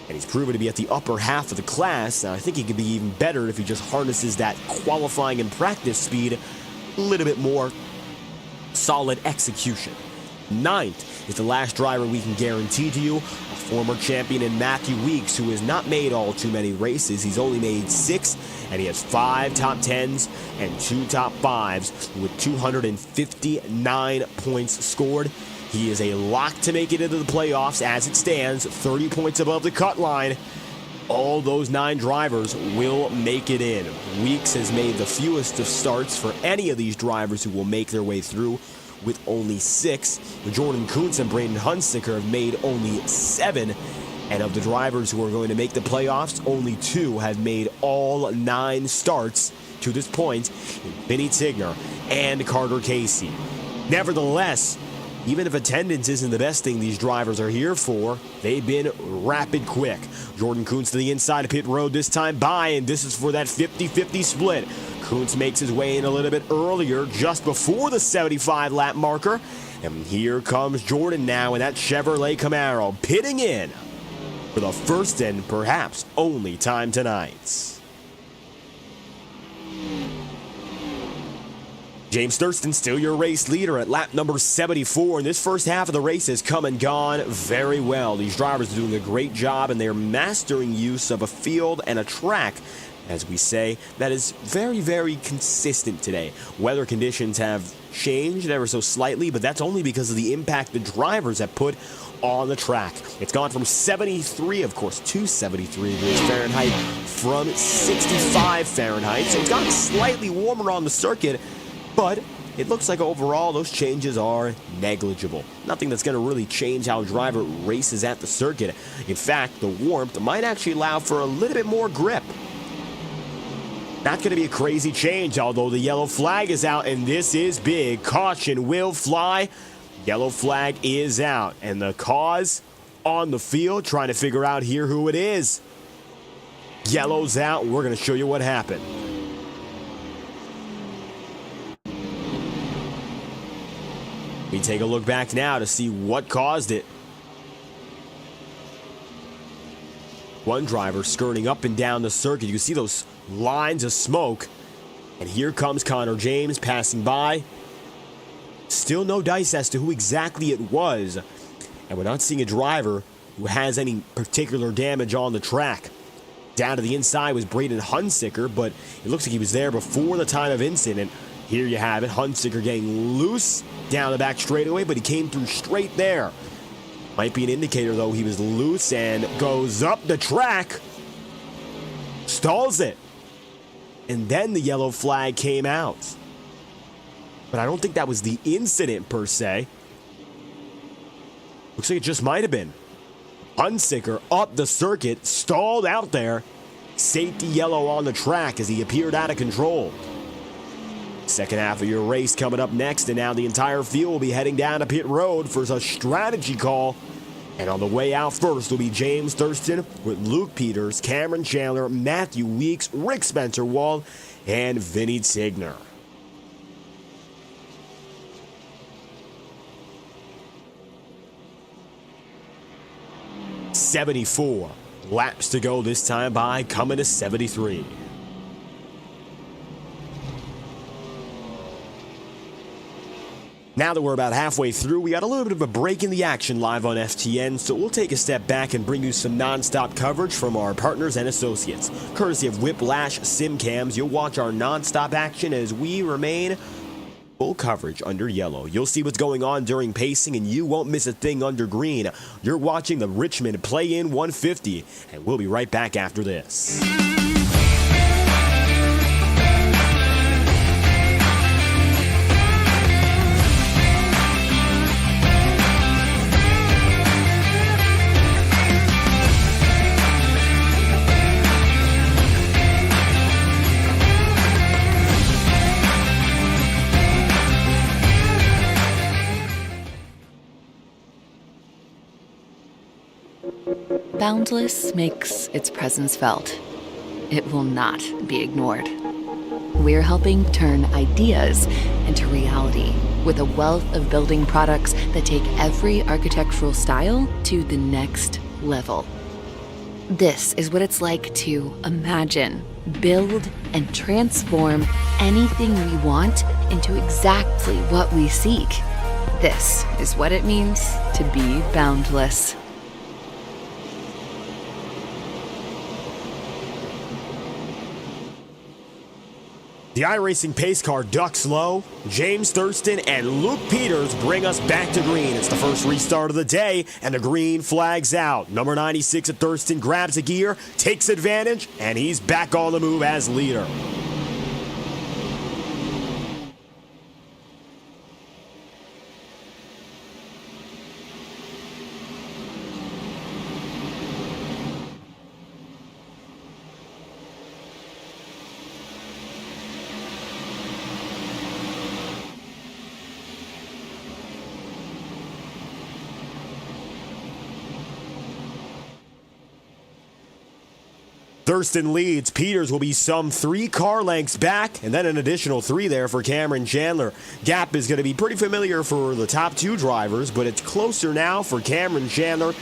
And he's proven to be at the upper half of the class, and I think he could be even better if he just harnesses that qualifying and practice speed, a little bit more solid execution. 9th is the last driver we can guarantee to you, a former champion in Matthew Weeks, who has not made all too many races. He's only made 6, and he has 5 top 10s and 2 top 5s with 259 points scored. He is a lock to make it into the playoffs as it stands, 30 points above the cut line. All those 9 drivers will make it in. Weeks has made the fewest of starts for any of these drivers who will make their way through, with only 6. Jordan Kuntz and Braden Hunsicker have made only 7. And of the drivers who are going to make the playoffs, only 2 have made all 9 starts to this point, Vinny Tigner and Carter Casey. Nevertheless, even if attendance isn't the best thing these drivers are here for, they've been rapid quick. Jordan Kuntz to the inside of pit road this time by, and this is for that 50-50 split. Kuntz makes his way in a little bit earlier, just before the 75 lap marker. And here comes Jordan now in that Chevrolet Camaro, pitting in for the first and perhaps only time tonight. James Thurston, still your race leader at lap number 74, and this first half of the race has come and gone very well. These drivers are doing a great job, and they're mastering use of a field and a track, as we say, that is very, very consistent today. Weather conditions have changed ever so slightly, but that's only because of the impact the drivers have put on the track. It's gone from 73, of course, to 73 degrees Fahrenheit from 65 Fahrenheit, so it's gotten slightly warmer on the circuit, but it looks like overall those changes are negligible. Nothing that's going to really change how a driver races at the circuit. In fact, the warmth might actually allow for a little bit more grip. Not going to be a crazy change, although the yellow flag is out, and this is big. Caution will fly. Yellow flag is out, and the cause on the field, trying to figure out here who it is. Yellow's out. We're going to show you what happened. We take a look back now to see what caused it. One driver skirting up and down the circuit. You can see those lines of smoke. And here comes Connor James passing by. Still no dice as to who exactly it was. And we're not seeing a driver who has any particular damage on the track. Down to the inside was Braden Hunsicker, but it looks like he was there before the time of incident. Here you have it, Hunsicker getting loose down the back straightaway, but he came through straight there. Might be an indicator, though, he was loose and goes up the track. Stalls it. And then the yellow flag came out. But I don't think that was the incident, per se. Looks like it just might have been. Hunsicker up the circuit, stalled out there. Safety yellow on the track as he appeared out of control. Second half of your race coming up next, and now the entire field will be heading down to pit road for a strategy call. And on the way out first will be James Thurston with Luke Peters, Cameron Chandler, Matthew Weeks, Rick Spencer-Wald, and Vinny Tigner. 74 laps to go this time by, coming to 73. Now that we're about halfway through, we got a little bit of a break in the action live on FTN, so we'll take a step back and bring you some non-stop coverage from our partners and associates. Courtesy of Whiplash SimCams, you'll watch our non-stop action as we remain full coverage under yellow. You'll see what's going on during pacing, and you won't miss a thing under green. You're watching the Richmond Play-In 150, and we'll be right back after this. Boundless makes its presence felt. It will not be ignored. We're helping turn ideas into reality with a wealth of building products that take every architectural style to the next level. This is what it's like to imagine, build, and transform anything we want into exactly what we seek. This is what it means to be boundless. The iRacing pace car ducks low. James Thurston and Luke Peters bring us back to green. It's the first restart of the day, and the green flags out. Number 96 at Thurston grabs a gear, takes advantage, and he's back on the move as leader. Thurston leads. Peters will be some 3 car lengths back, and then an additional 3 there for Cameron Chandler. Gap is going to be pretty familiar for the top 2 drivers, but it's closer now for Cameron Chandler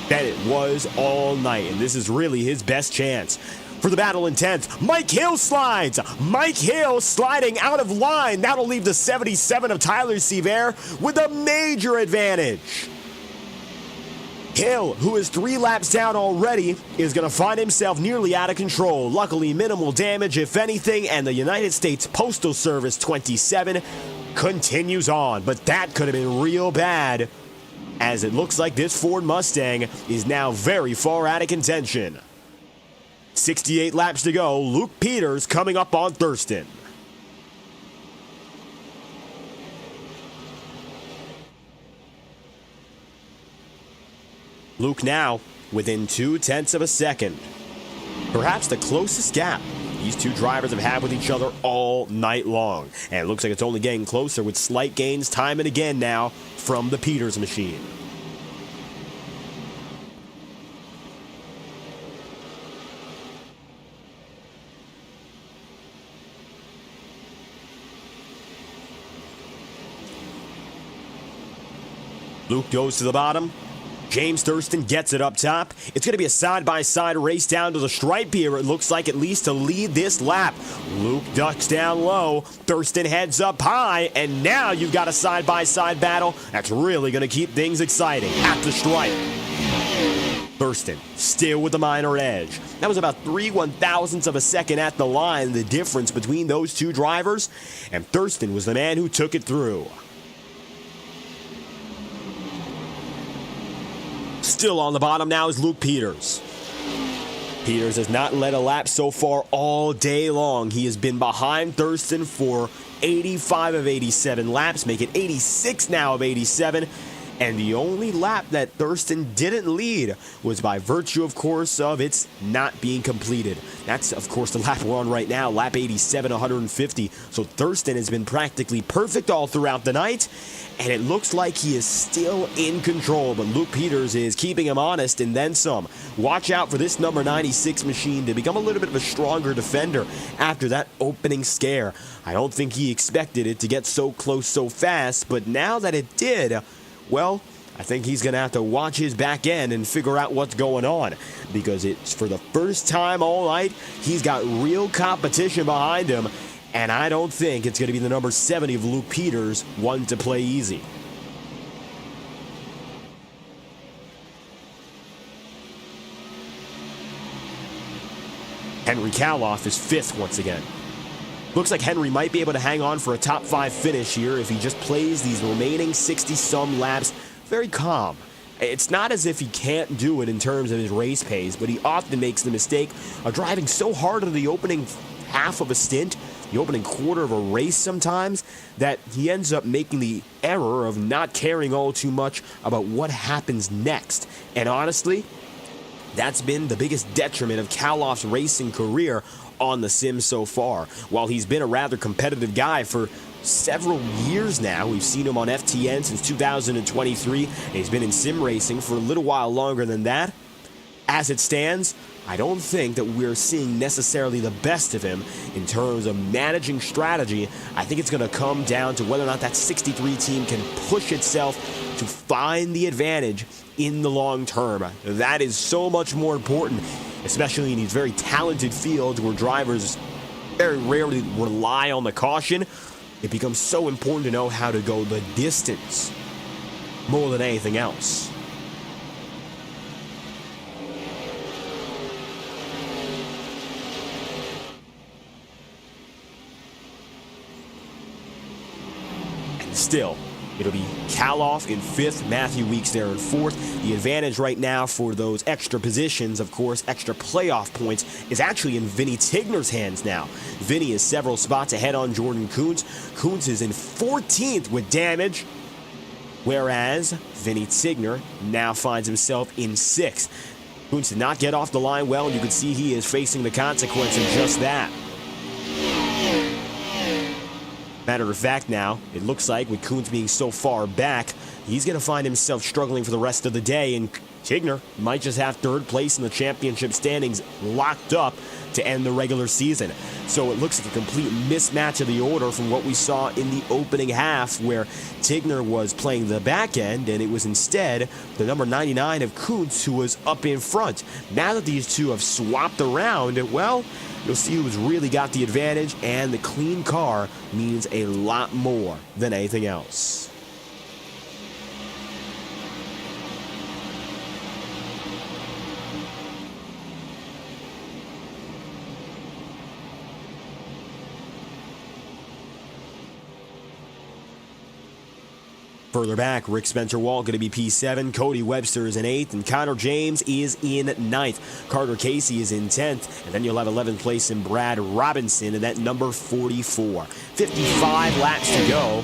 than it was all night, and this is really his best chance. For the battle in 10th, Mike Hill slides. Mike Hill sliding out of line. That'll leave the 77 of Tyler Seaver with a major advantage. Hill, who is 3 laps down already, is going to find himself nearly out of control. Luckily, minimal damage, if anything, and the United States Postal Service 27 continues on. But that could have been real bad, as it looks like this Ford Mustang is now very far out of contention. 68 laps to go. Luke Peters coming up on Thurston. Luke now within 0.2 of a second. Perhaps the closest gap these two drivers have had with each other all night long. And it looks like it's only getting closer with slight gains time and again now from the Peters machine. Luke goes to the bottom. James Thurston gets it up top. It's going to be a side-by-side race down to the stripe here, it looks like, at least to lead this lap. Luke ducks down low. Thurston heads up high, and now you've got a side-by-side battle that's really going to keep things exciting at the stripe. Thurston still with the minor edge. That was about 3/1000ths of a second at the line, the difference between those two drivers, and Thurston was the man who took it through. Still on the bottom now is Luke Peters. Peters has not led a lap so far all day long. He has been behind Thurston for 85 of 87 laps, make it 86 now of 87. And the only lap that Thurston didn't lead was by virtue, of course, of its not being completed. That's, of course, the lap we're on right now, lap 87, 150. So Thurston has been practically perfect all throughout the night, and it looks like he is still in control, but Luke Peters is keeping him honest and then some. Watch out for this number 96 machine to become a little bit of a stronger defender after that opening scare. I don't think he expected it to get so close so fast, but now that it did, well, I think he's going to have to watch his back end and figure out what's going on, because it's for the first time all night, he's got real competition behind him, and I don't think it's going to be the number 70 of Luke Peters, one to play easy. Henry Kaloff is 5th once again. Looks like Henry might be able to hang on for a top 5 finish here if he just plays these remaining 60-some laps very calm. It's not as if he can't do it in terms of his race pace, but he often makes the mistake of driving so hard in the opening half of a stint, the opening quarter of a race sometimes, that he ends up making the error of not caring all too much about what happens next. And honestly, that's been the biggest detriment of Kaloff's racing career on the sim so far. While he's been a rather competitive guy for several years now, we've seen him on FTN since 2023, and he's been in sim racing for a little while longer than that. As it stands, I don't think that we're seeing necessarily the best of him in terms of managing strategy. I think it's going to come down to whether or not that 63 team can push itself to find the advantage in the long term. That is so much more important, especially in these very talented fields where drivers very rarely rely on the caution. It becomes so important to know how to go the distance more than anything else. And still, it'll be Kaloff in 5th, Matthew Weeks there in 4th. The advantage right now for those extra positions, of course, extra playoff points, is actually in Vinny Tigner's hands now. Vinny is several spots ahead on Jordan Kuntz. Kuntz is in 14th with damage, whereas Vinny Tigner now finds himself in 6th. Kuntz did not get off the line well, and you can see he is facing the consequence of just that. Matter of fact now, it looks like with Kuntz being so far back, he's going to find himself struggling for the rest of the day, and Tigner might just have 3rd place in the championship standings locked up to end the regular season. So it looks like a complete mismatch of the order from what we saw in the opening half, where Tigner was playing the back end, and it was instead the number 99 of Kuntz who was up in front. Now that these two have swapped around, well, you'll see who's really got the advantage, and the clean car means a lot more than anything else. Further back, Rick Spencer-Walt going to be P7, Cody Webster is in 8th, and Connor James is in 9th. Carter Casey is in 10th, and then you'll have 11th place in Brad Robinson in that number 44. 55 laps to go.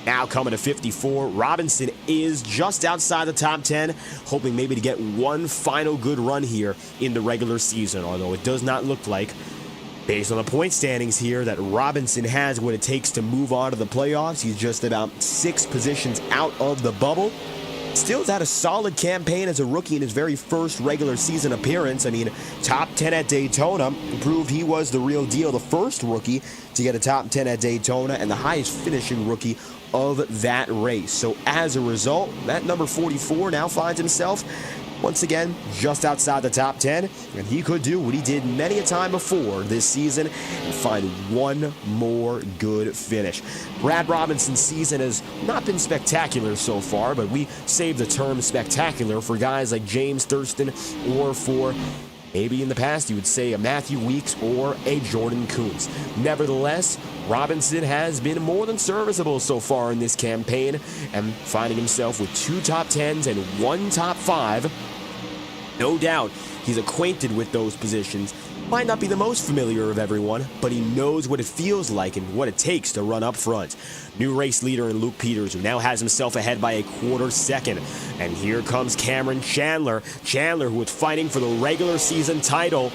Now coming to 54, Robinson is just outside the top 10, hoping maybe to get one final good run here in the regular season, although it does not look like, based on the point standings here, that Robinson has what it takes to move on to the playoffs. He's just about 6 positions out of the bubble. Still has had a solid campaign as a rookie in his very first regular season appearance. I mean, top 10 at Daytona, proved he was the real deal. The first rookie to get a top 10 at Daytona and the highest finishing rookie of that race. So as a result, that number 44 now finds himself once again just outside the top 10, and he could do what he did many a time before this season and find one more good finish. Brad Robinson's season has not been spectacular so far, but we save the term spectacular for guys like James Thurston, or for maybe in the past you would say a Matthew Weeks or a Jordan Kuntz. Nevertheless, Robinson has been more than serviceable so far in this campaign, and finding himself with 2 top 10s and 1 top 5. No doubt he's acquainted with those positions. Might not be the most familiar of everyone, but he knows what it feels like and what it takes to run up front. New race leader in Luke Peters, who now has himself ahead by a quarter second. And here comes Cameron Chandler. Chandler, who was fighting for the regular season title,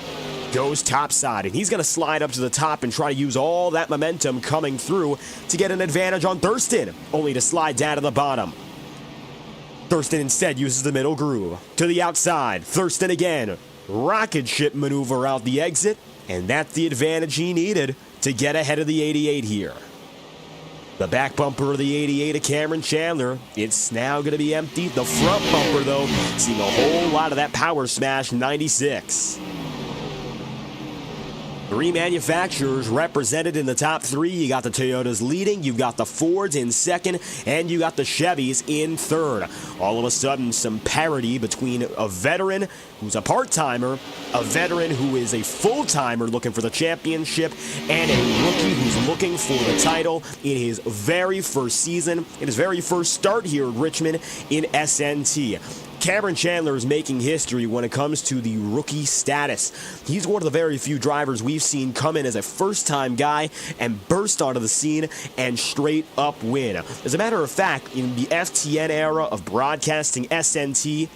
goes topside, and he's going to slide up to the top and try to use all that momentum coming through to get an advantage on Thurston, only to slide down to the bottom. Thurston instead uses the middle groove. To the outside, Thurston again. Rocket ship maneuver out the exit, and that's the advantage he needed to get ahead of the 88 here. The back bumper of the 88 of Cameron Chandler, it's now going to be empty. The front bumper, though, seeing a whole lot of that Power Smash 96. Three manufacturers represented in the top three. You got the Toyotas leading, you've got the Fords in second, and you got the Chevys in third. All of a sudden, some parity between a veteran who's a part-timer, a veteran who is a full-timer looking for the championship, and a rookie who's looking for the title in his very first season, in his very first start here at Richmond in SNT. Cameron Chandler is making history when it comes to the rookie status. He's one of the very few drivers we've seen come in as a first-time guy and burst onto the scene and straight up win. As a matter of fact, in the FTN era of broadcasting SNT,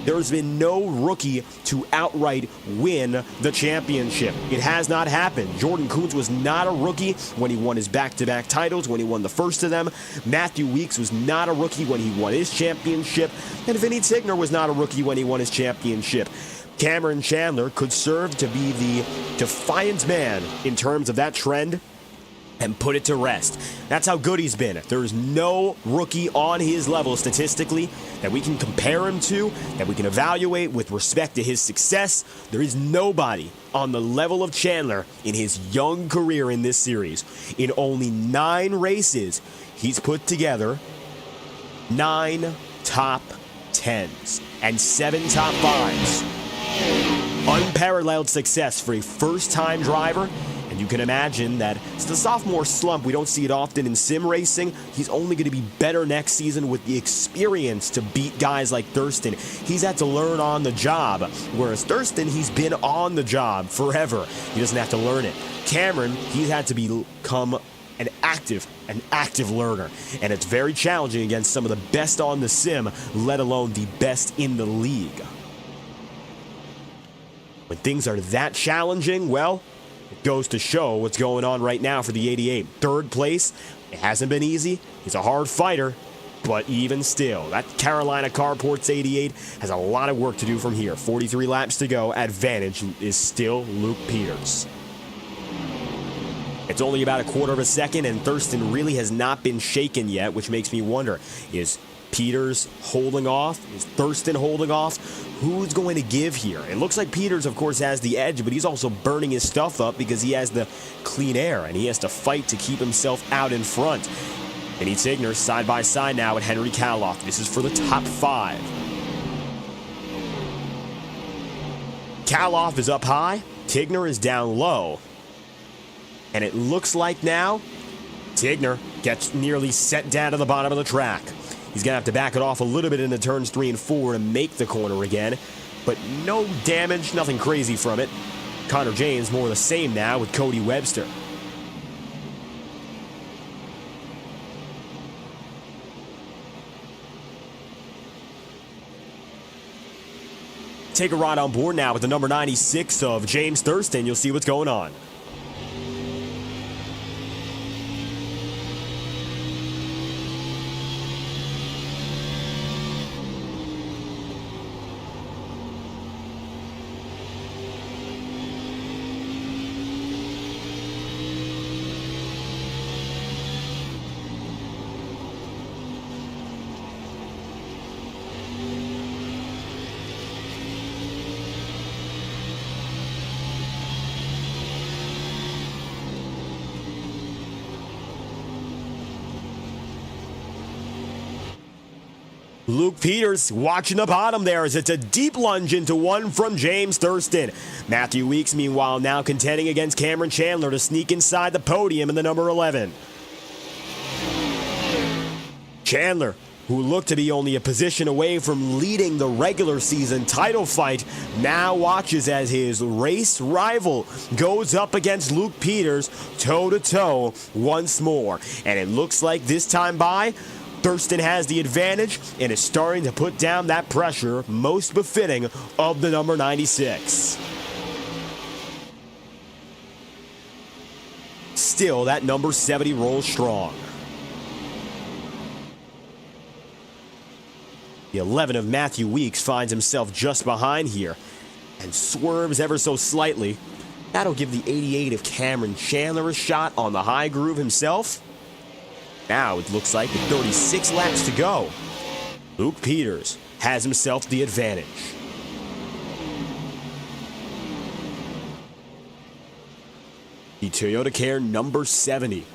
there's been no rookie to outright win the championship. It has not happened. Jordan Kuntz was not a rookie when he won his back-to-back titles, when he won the first of them. Matthew Weeks was not a rookie when he won his championship. And Vinny Tigner was not a rookie when he won his championship. Cameron Chandler could serve to be the defiant man in terms of that trend and put it to rest. That's how good he's been. There is no rookie on his level statistically that we can compare him to, that we can evaluate with respect to his success. There is nobody on the level of Chandler in his young career in this series. In only 9 races, he's put together 9 top 10s and 7 top 5s. Unparalleled success for a first-time driver. And you can imagine that it's the sophomore slump. We don't see it often in sim racing. He's only going to be better next season with the experience to beat guys like Thurston. He's had to learn on the job, whereas Thurston, he's been on the job forever. He doesn't have to learn it. Cameron, he's had to become an active learner, and it's very challenging against some of the best on the sim, let alone the best in the league. When things are that challenging, well, it goes to show what's going on right now for the 88. Third place, it hasn't been easy. He's a hard fighter, but even still, that Carolina Carports 88 has a lot of work to do from here. 43 laps to go. Advantage is still Luke Peters. It's only about a quarter of a second, and Thurston really has not been shaken yet, which makes me wonder, is Peters holding off? Is Thurston holding off? Who's going to give here? It looks like Peters, of course, has the edge, but he's also burning his stuff up because he has the clean air, and he has to fight to keep himself out in front. Vinny Tigner side by side now with Henry Kaloff. This is for the top 5. Kaloff is up high. Tigner is down low. And it looks like now Tigner gets nearly set down to the bottom of the track. He's going to have to back it off a little bit into turns 3 and 4 to make the corner again. But no damage, nothing crazy from it. Connor James more the same now with Cody Webster. Take a ride on board now with the number 96 of James Thurston. You'll see what's going on. Luke Peters watching the bottom there as it's a deep lunge into one from James Thurston. Matthew Weeks, meanwhile, now contending against Cameron Chandler to sneak inside the podium in the number 11. Chandler, who looked to be only a position away from leading the regular season title fight, now watches as his race rival goes up against Luke Peters toe-to-toe once more. And it looks like this time by, Thurston has the advantage and is starting to put down that pressure most befitting of the number 96. Still, that number 70 rolls strong. The 11 of Matthew Weeks finds himself just behind here and swerves ever so slightly. That'll give the 88 of Cameron Chandler a shot on the high groove himself. Now it looks like with 36 laps to go, Luke Peters has himself the advantage. The Toyota Care number 70,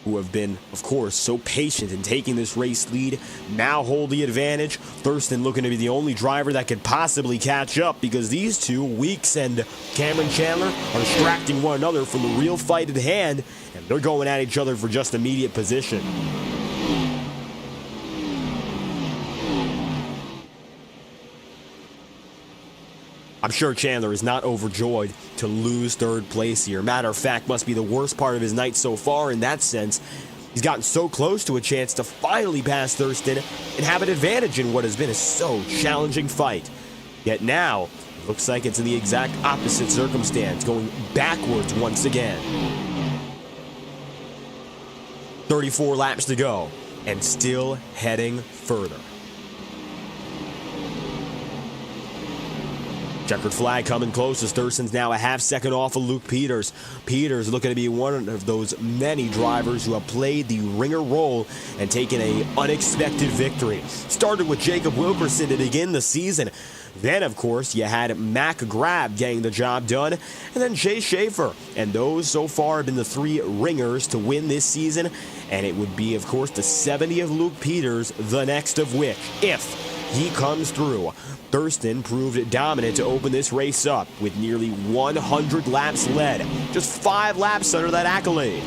who have been, of course, so patient in taking this race lead, now hold the advantage. Thurston looking to be the only driver that could possibly catch up, because these two, Weeks and Cameron Chandler, are distracting one another from the real fight at hand, and they're going at each other for just immediate position. I'm sure Chandler is not overjoyed to lose third place here. Matter of fact, must be the worst part of his night so far in that sense. He's gotten so close to a chance to finally pass Thurston and have an advantage in what has been a so challenging fight. Yet now, it looks like it's in the exact opposite circumstance, going backwards once again. 34 laps to go, and still heading further. Checkered flag coming close as Thurston's now a half-second off of Luke Peters. Peters looking to be one of those many drivers who have played the ringer role and taken an unexpected victory. Started with Jacob Wilkerson to begin the season. Then, of course, you had Mac Grab getting the job done, and then Jay Schaefer. And those so far have been the three ringers to win this season. And it would be, of course, the 70 of Luke Peters, the next of which, if he comes through. Thurston proved dominant to open this race up with nearly 100 laps led. Just 5 laps under that accolade.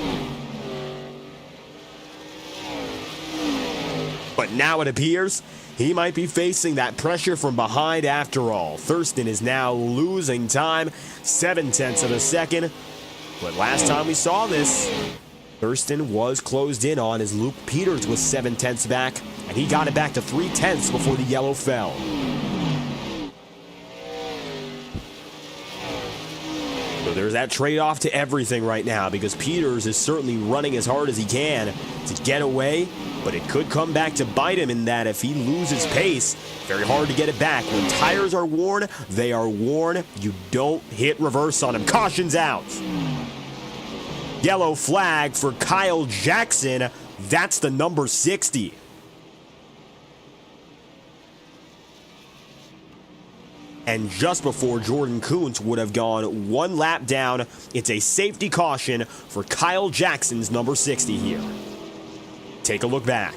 But now it appears he might be facing that pressure from behind after all. Thurston is now losing time, 0.7 of a second. But last time we saw this, Thurston was closed in on as Luke Peters was 0.7 back, and he got it back to 0.3 before the yellow fell. So there's that trade-off to everything right now, because Peters is certainly running as hard as he can to get away, but it could come back to bite him in that if he loses pace, very hard to get it back. When tires are worn, they are worn. You don't hit reverse on them. Caution's out. Yellow flag for Kyle Jackson. That's the number 60. And just before Jordan Kuntz would have gone 1 lap down, it's a safety caution for Kyle Jackson's number 60 here. Take a look back.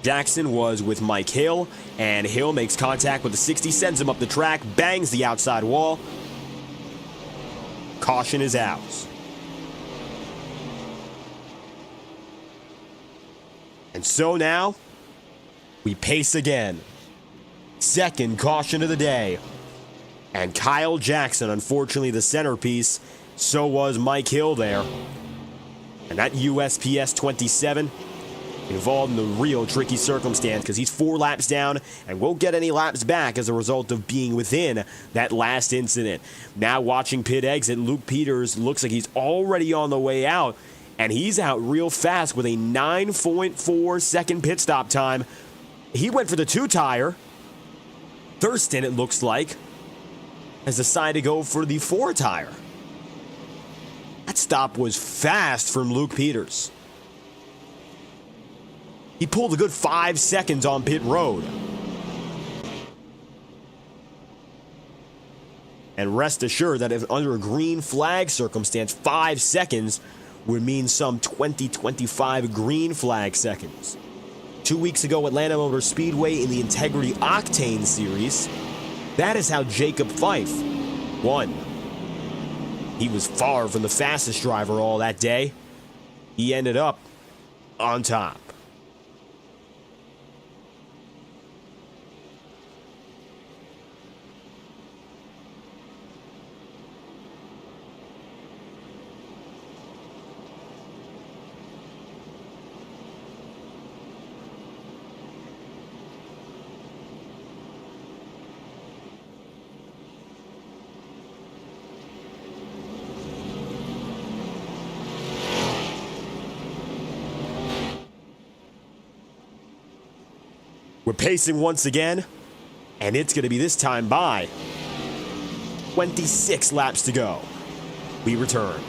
Jackson was with Mike Hill, and Hill makes contact with the 60, sends him up the track, bangs the outside wall. Caution is out. And so now, we pace again. Second caution of the day. And Kyle Jackson, unfortunately the centerpiece, so was Mike Hill there. And that USPS 27 involved in the real tricky circumstance, because he's 4 laps down and won't get any laps back as a result of being within that last incident. Now watching pit exit, Luke Peters looks like he's already on the way out, and he's out real fast with a 9.4 second pit stop time. He went for the 2 tire. Thurston, it looks like, has decided to go for the 4 tire. That stop was fast from Luke Peters. He pulled a good 5 seconds on pit road. And rest assured that if under a green flag circumstance, 5 seconds would mean some 20-25 green flag seconds. 2 weeks ago, Atlanta Motor Speedway in the Integrity Octane Series, that is how Jacob Fife won. He was far from the fastest driver all that day. He ended up on top. We're pacing once again, and it's going to be this time by 26 laps to go. We return.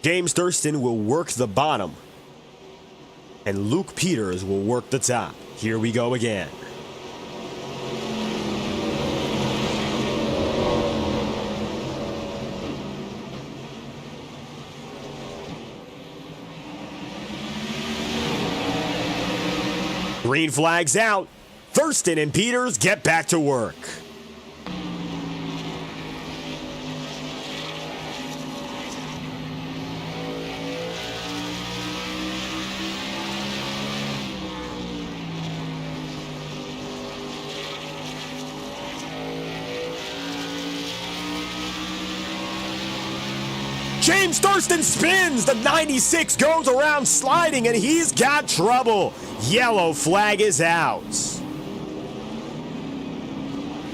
James Thurston will work the bottom, and Luke Peters will work the top. Here we go again. Green flag's out. Thurston and Peters get back to work. James Thurston spins. The 96 goes around sliding, and he's got trouble. Yellow flag is out.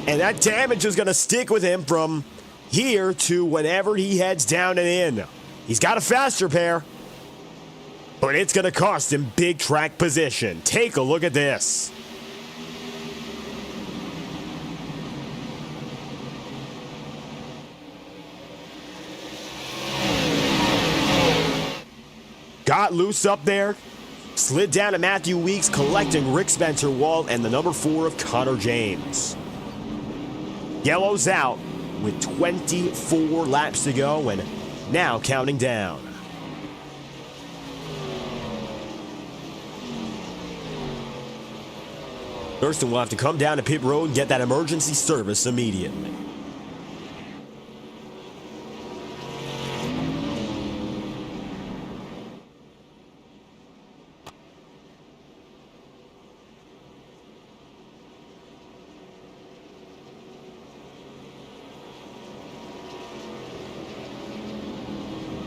And that damage is going to stick with him from here to whenever he heads down and in. He's got a faster pair, but it's going to cost him big track position. Take a look at this. Got loose up there, slid down to Matthew Weeks, collecting Rick Spencer Walt and the number 4 of Connor James. Yellow's out with 24 laps to go and now counting down. Thurston will have to come down to pit road and get that emergency service immediately.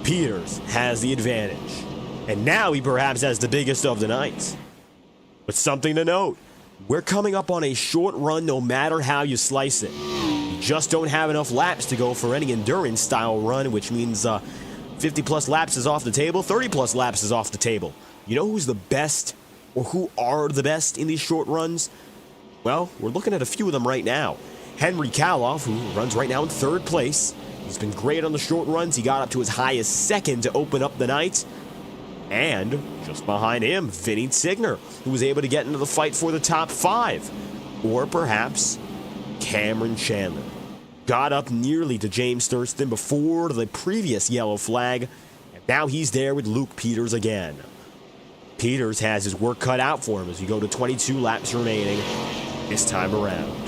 Peters has the advantage, and now he perhaps has the biggest of the night. But something to note, we're coming up on a short run no matter how you slice it. You just don't have enough laps to go for any endurance style run, which means 50 plus laps is off the table, 30 plus laps is off the table. You know who's the best, or who are the best in these short runs? Well, we're looking at a few of them right now. Henry Kaloff, who runs right now in 3rd place. He's been great on the short runs. He got up to as high as 2nd to open up the night. And just behind him, Vinny Signer, who was able to get into the fight for the top 5. Or perhaps Cameron Chandler. Got up nearly to James Thurston before the previous yellow flag. And now he's there with Luke Peters again. Peters has his work cut out for him as we go to 22 laps remaining this time around.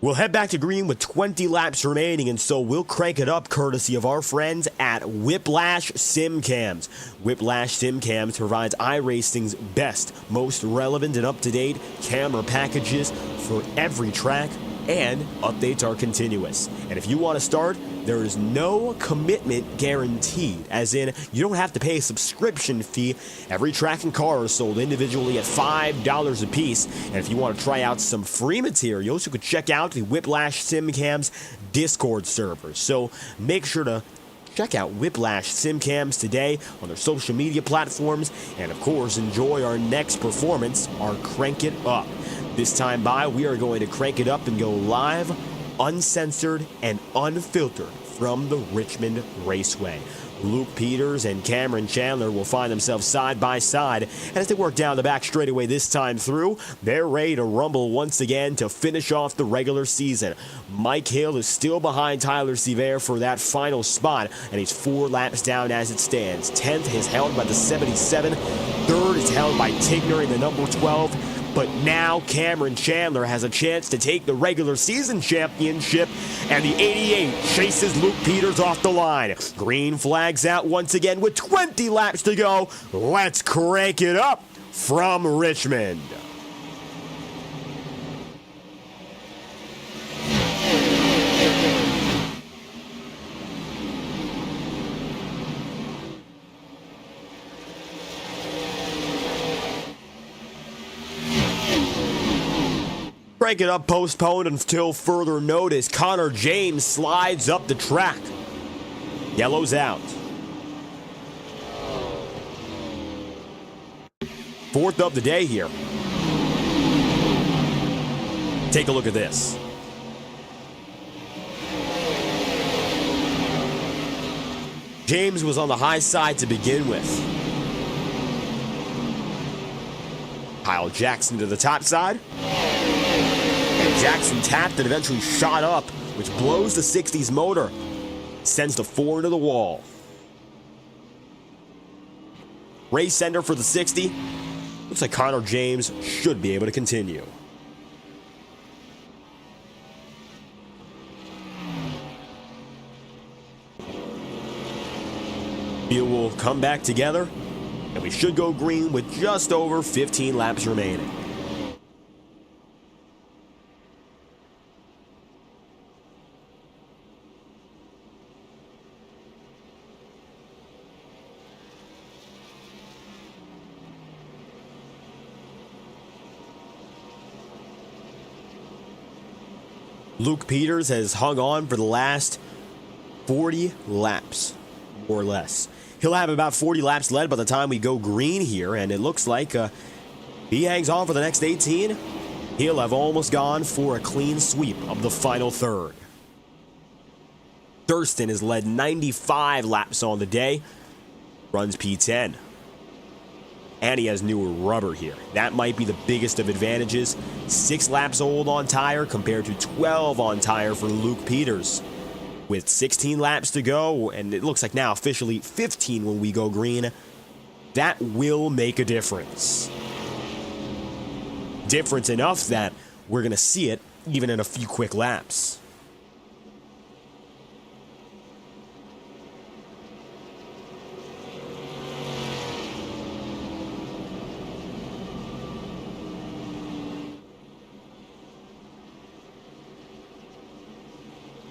We'll head back to green with 20 laps remaining, and so we'll crank it up courtesy of our friends at Whiplash SimCams. Whiplash SimCams provides iRacing's best, most relevant and up-to-date camera packages for every track, and updates are continuous. And if you want to start, there is no commitment guaranteed, as in you don't have to pay a subscription fee. Every track and car is sold individually at $5 a piece. And if you want to try out some free materials, you could check out the Whiplash SimCams Discord server. So make sure to check out Whiplash SimCams today on their social media platforms. And of course, enjoy our next performance, our Crank It Up. This time by, we are going to crank it up and go live, uncensored, and unfiltered from the Richmond Raceway. Luke Peters and Cameron Chandler will find themselves side by side, and as they work down the back straightaway this time through, they're ready to rumble once again to finish off the regular season. Mike Hill is still behind Tyler Sevier for that final spot, and he's 4 laps down as it stands. 10th is held by the 77, 3rd is held by Tigner in the number 12, but now Cameron Chandler has a chance to take the regular season championship, and the 88 chases Luke Peters off the line. Green flags out once again with 20 laps to go. Let's crank it up from Richmond. Crank it up postponed until further notice. Connor James slides up the track. Yellow's out. 4th of the day here. Take a look at this. James was on the high side to begin with. Kyle Jackson to the top side. And Jackson tapped and eventually shot up, which blows the 60's motor. Sends the 4 into the wall. Race center for the 60. Looks like Connor James should be able to continue. Field will come back together, and we should go green with just over 15 laps remaining. Luke Peters has hung on for the last 40 laps, more or less. He'll have about 40 laps led by the time we go green here, and it looks like he hangs on for the next 18. He'll have almost gone for a clean sweep of the final third. Thurston has led 95 laps on the day, runs P10. And he has newer rubber here. That might be the biggest of advantages. 6 laps old on tire compared to 12 on tire for Luke Peters. With 16 laps to go, and it looks like now officially 15 when we go green, that will make a difference. Difference enough that we're going to see it even in a few quick laps.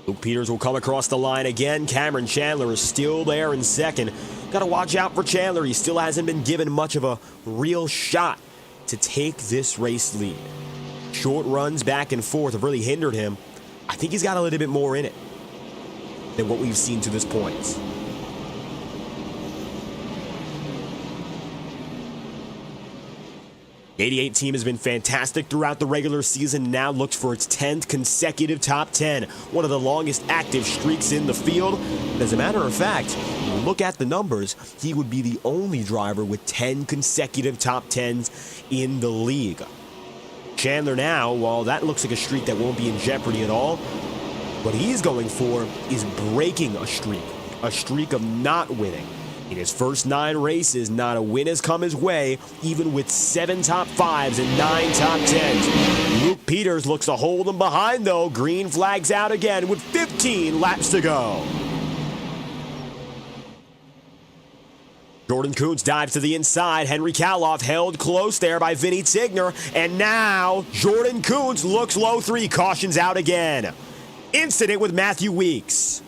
Luke Peters will come across the line again. Cameron Chandler is still there in second. Got to watch out for Chandler. He still hasn't been given much of a real shot to take this race lead. Short runs back and forth have really hindered him. I think he's got a little bit more in it than what we've seen to this point. 88 team has been fantastic throughout the regular season, now looks for its 10th consecutive top 10, one of the longest active streaks in the field. And as a matter of fact, when you look at the numbers, he would be the only driver with 10 consecutive top 10s in the league. Chandler now, while that looks like a streak that won't be in jeopardy at all, what he's going for is breaking a streak of not winning. In his first 9 races, not a win has come his way, even with 7 top 5s and 9 top 10s. Luke Peters looks to hold him behind, though. Green flags out again with 15 laps to go. Jordan Kuntz dives to the inside. Henry Kaloff held close there by Vinny Tigner. And now Jordan Kuntz looks low 3, cautions out again. Incident with Matthew Weeks.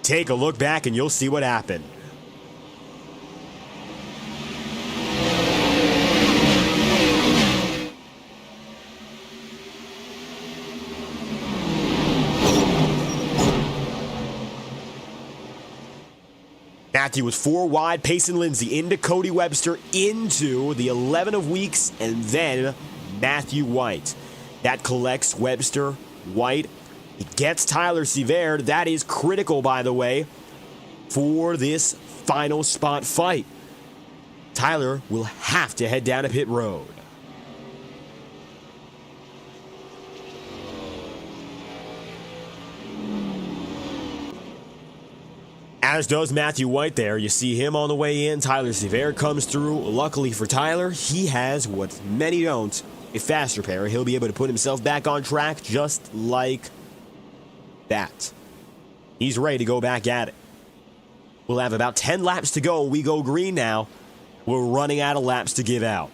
Take a look back and you'll see what happened. Matthew was 4 wide, Payson Lindsay into Cody Webster, into the 11 of Weeks, and then Matthew White. That collects Webster, White. He gets Tyler Sevier. That is critical, by the way, for this final spot fight. Tyler will have to head down to pit road. As does Matthew White there. You see him on the way in. Tyler Sevier comes through. Luckily for Tyler, he has what many don't, a faster pair. He'll be able to put himself back on track just like that. He's ready to go back at it. We'll have about 10 laps to go. We go green now. We're running out of laps to give out.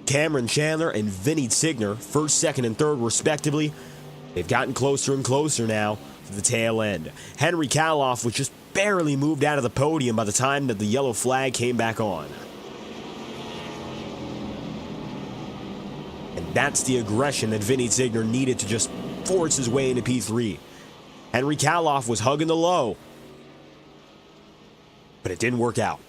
Cameron Chandler and Vinny Tigner, first, second, and third respectively. They've gotten closer and closer now to the tail end. Henry Kaloff was just barely moved out of the podium by the time that the yellow flag came back on. And that's the aggression that Vinny Tigner needed to just force his way into P3. Henry Kaloff was hugging the low, but it didn't work out.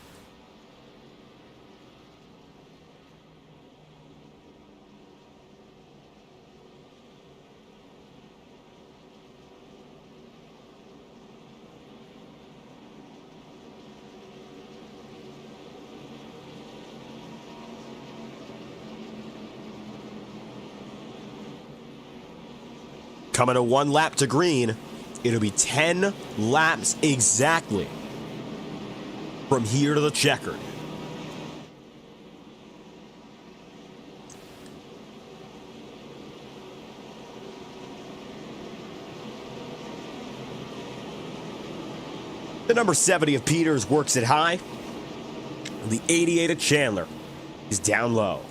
Coming to 1 lap to green, it'll be 10 laps exactly from here to the checkered. The number 70 of Peters works it high. The 88 of Chandler is down low.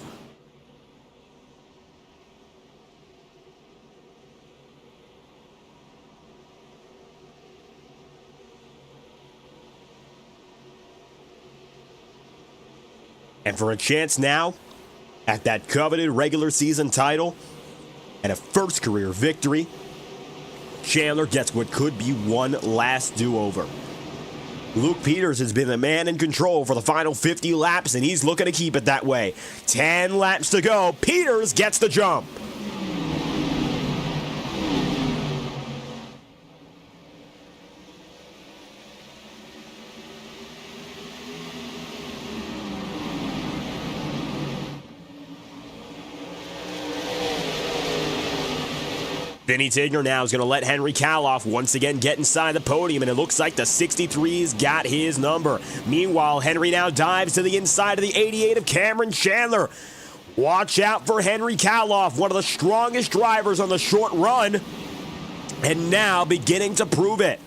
And for a chance now at that coveted regular season title and a first career victory, Chandler gets what could be one last do-over. Luke Peters has been the man in control for the final 50 laps, and he's looking to keep it that way. 10 laps to go. Peters gets the jump. Vinny Tigner now is going to let Henry Kaloff once again get inside the podium, and it looks like the 63's got his number. Meanwhile, Henry now dives to the inside of the 88 of Cameron Chandler. Watch out for Henry Kaloff, one of the strongest drivers on the short run, and now beginning to prove it.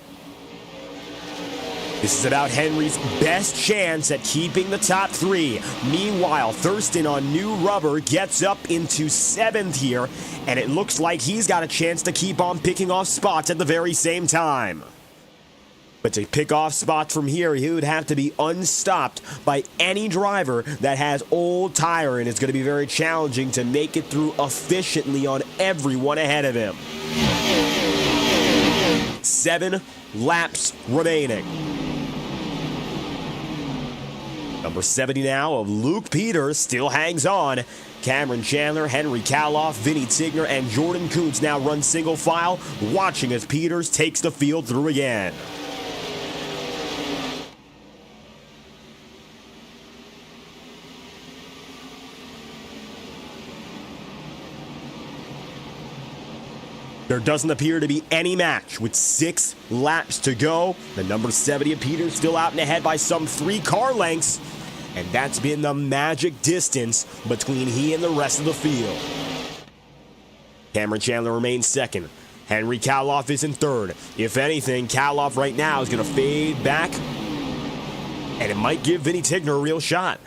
This is about Henry's best chance at keeping the top 3. Meanwhile, Thurston on new rubber gets up into 7th here, and it looks like he's got a chance to keep on picking off spots at the very same time. But to pick off spots from here, he would have to be unstopped by any driver that has old tire, and it's going to be very challenging to make it through efficiently on everyone ahead of him. 7 laps remaining. Number 70 now of Luke Peters still hangs on. Cameron Chandler, Henry Kaloff, Vinny Tigner, and Jordan Kuntz now run single file, watching as Peters takes the field through again. There doesn't appear to be any match with 6 laps to go. The number 70 of Peters still out and ahead by some 3 car lengths. And that's been the magic distance between he and the rest of the field. Cameron Chandler remains second. Henry Kaloff is in third. If anything, Kaloff right now is going to fade back. And it might give Vinny Tigner a real shot.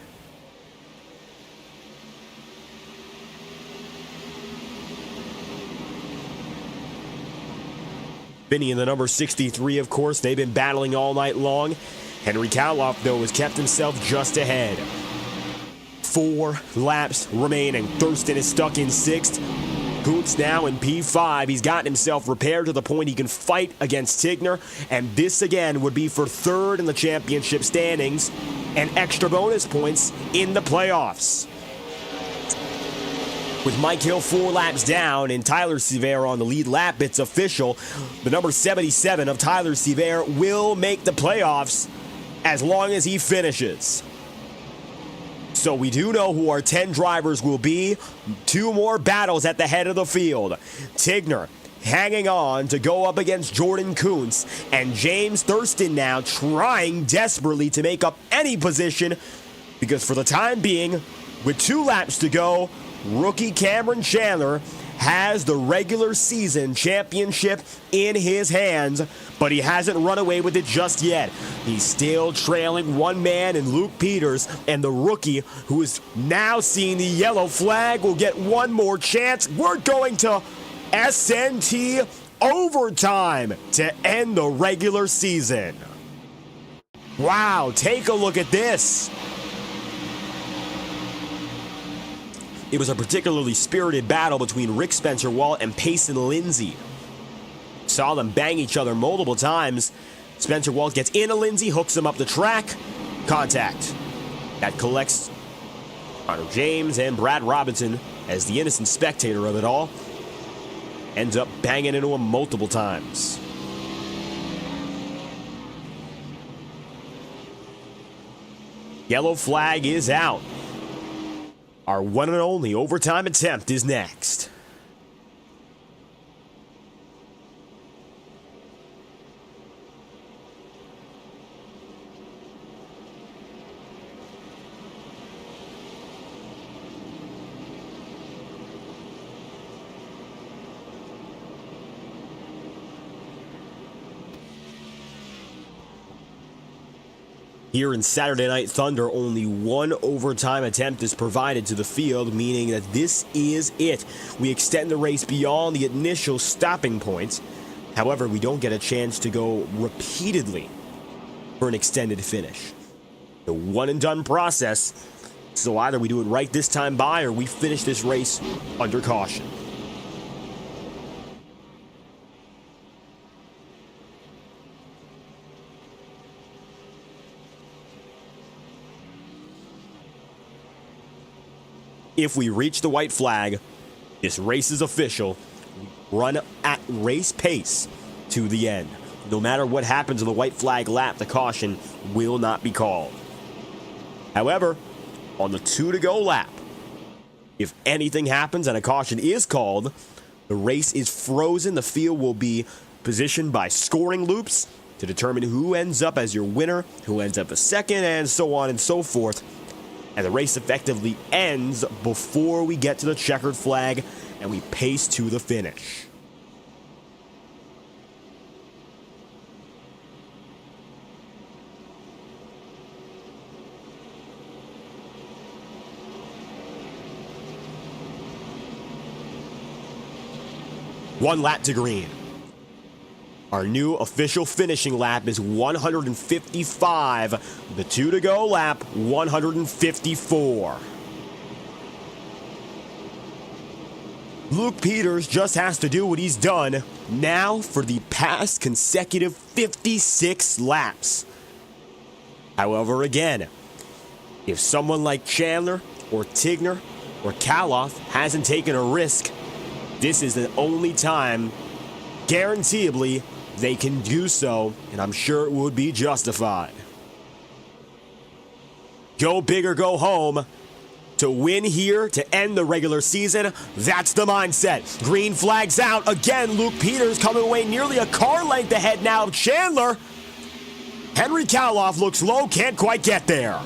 Vinny and the number 63, of course, they've been battling all night long. Henry Kaloff, though, has kept himself just ahead. 4 laps remaining. Thurston is stuck in 6th. Kuntz now in P5. He's gotten himself repaired to the point he can fight against Tigner. And this, again, would be for 3rd in the championship standings and extra bonus points in the playoffs. With Mike Hill 4 laps down and Tyler Sevier on the lead lap, it's official. The number 77 of Tyler Sevier will make the playoffs as long as he finishes. So we do know who our 10 drivers will be. 2 more battles at the head of the field. Tigner hanging on to go up against Jordan Kuntz, and James Thurston now trying desperately to make up any position, because for the time being, with 2 laps to go, rookie Cameron Chandler has the regular season championship in his hands, but he hasn't run away with it just yet. He's still trailing one man in Luke Peters, and the rookie, who is now seeing the yellow flag, will get one more chance. We're going to SNT overtime to end the regular season. Wow, take a look at this. It was a particularly spirited battle between Rick Spencer-Walt and Payson Lindsay. Saw them bang each other multiple times. Spencer-Walt gets into Lindsay, hooks him up the track. Contact. That collects Connor James and Brad Robinson as the innocent spectator of it all. Ends up banging into him multiple times. Yellow flag is out. Our one and only overtime attempt is next. Here in Saturday Night Thunder, only one overtime attempt is provided to the field, meaning that this is it. We extend the race beyond the initial stopping points. However, we don't get a chance to go repeatedly for an extended finish. The one and done process, so either we do it right this time by or we finish this race under caution. If we reach the white flag, this race is official. We run at race pace to the end. No matter what happens in the white flag lap, the caution will not be called. However, on the 2-to-go lap, if anything happens and a caution is called, the race is frozen. The field will be positioned by scoring loops to determine who ends up as your winner, who ends up as second, and so on and so forth. And the race effectively ends before we get to the checkered flag and we pace to the finish. One lap to green. Our new official finishing lap is 155. The 2-to-go lap, 154. Luke Peters just has to do what he's done now for the past consecutive 56 laps. However, again, if someone like Chandler or Tigner or Kaloff hasn't taken a risk, this is the only time, guaranteeably, they can do so, and I'm sure it would be justified. Go big or go home. To win here, to end the regular season, that's the mindset. Green flags out. Again, Luke Peters coming away nearly a car length ahead now of Chandler. Henry Kaloff looks low, can't quite get there.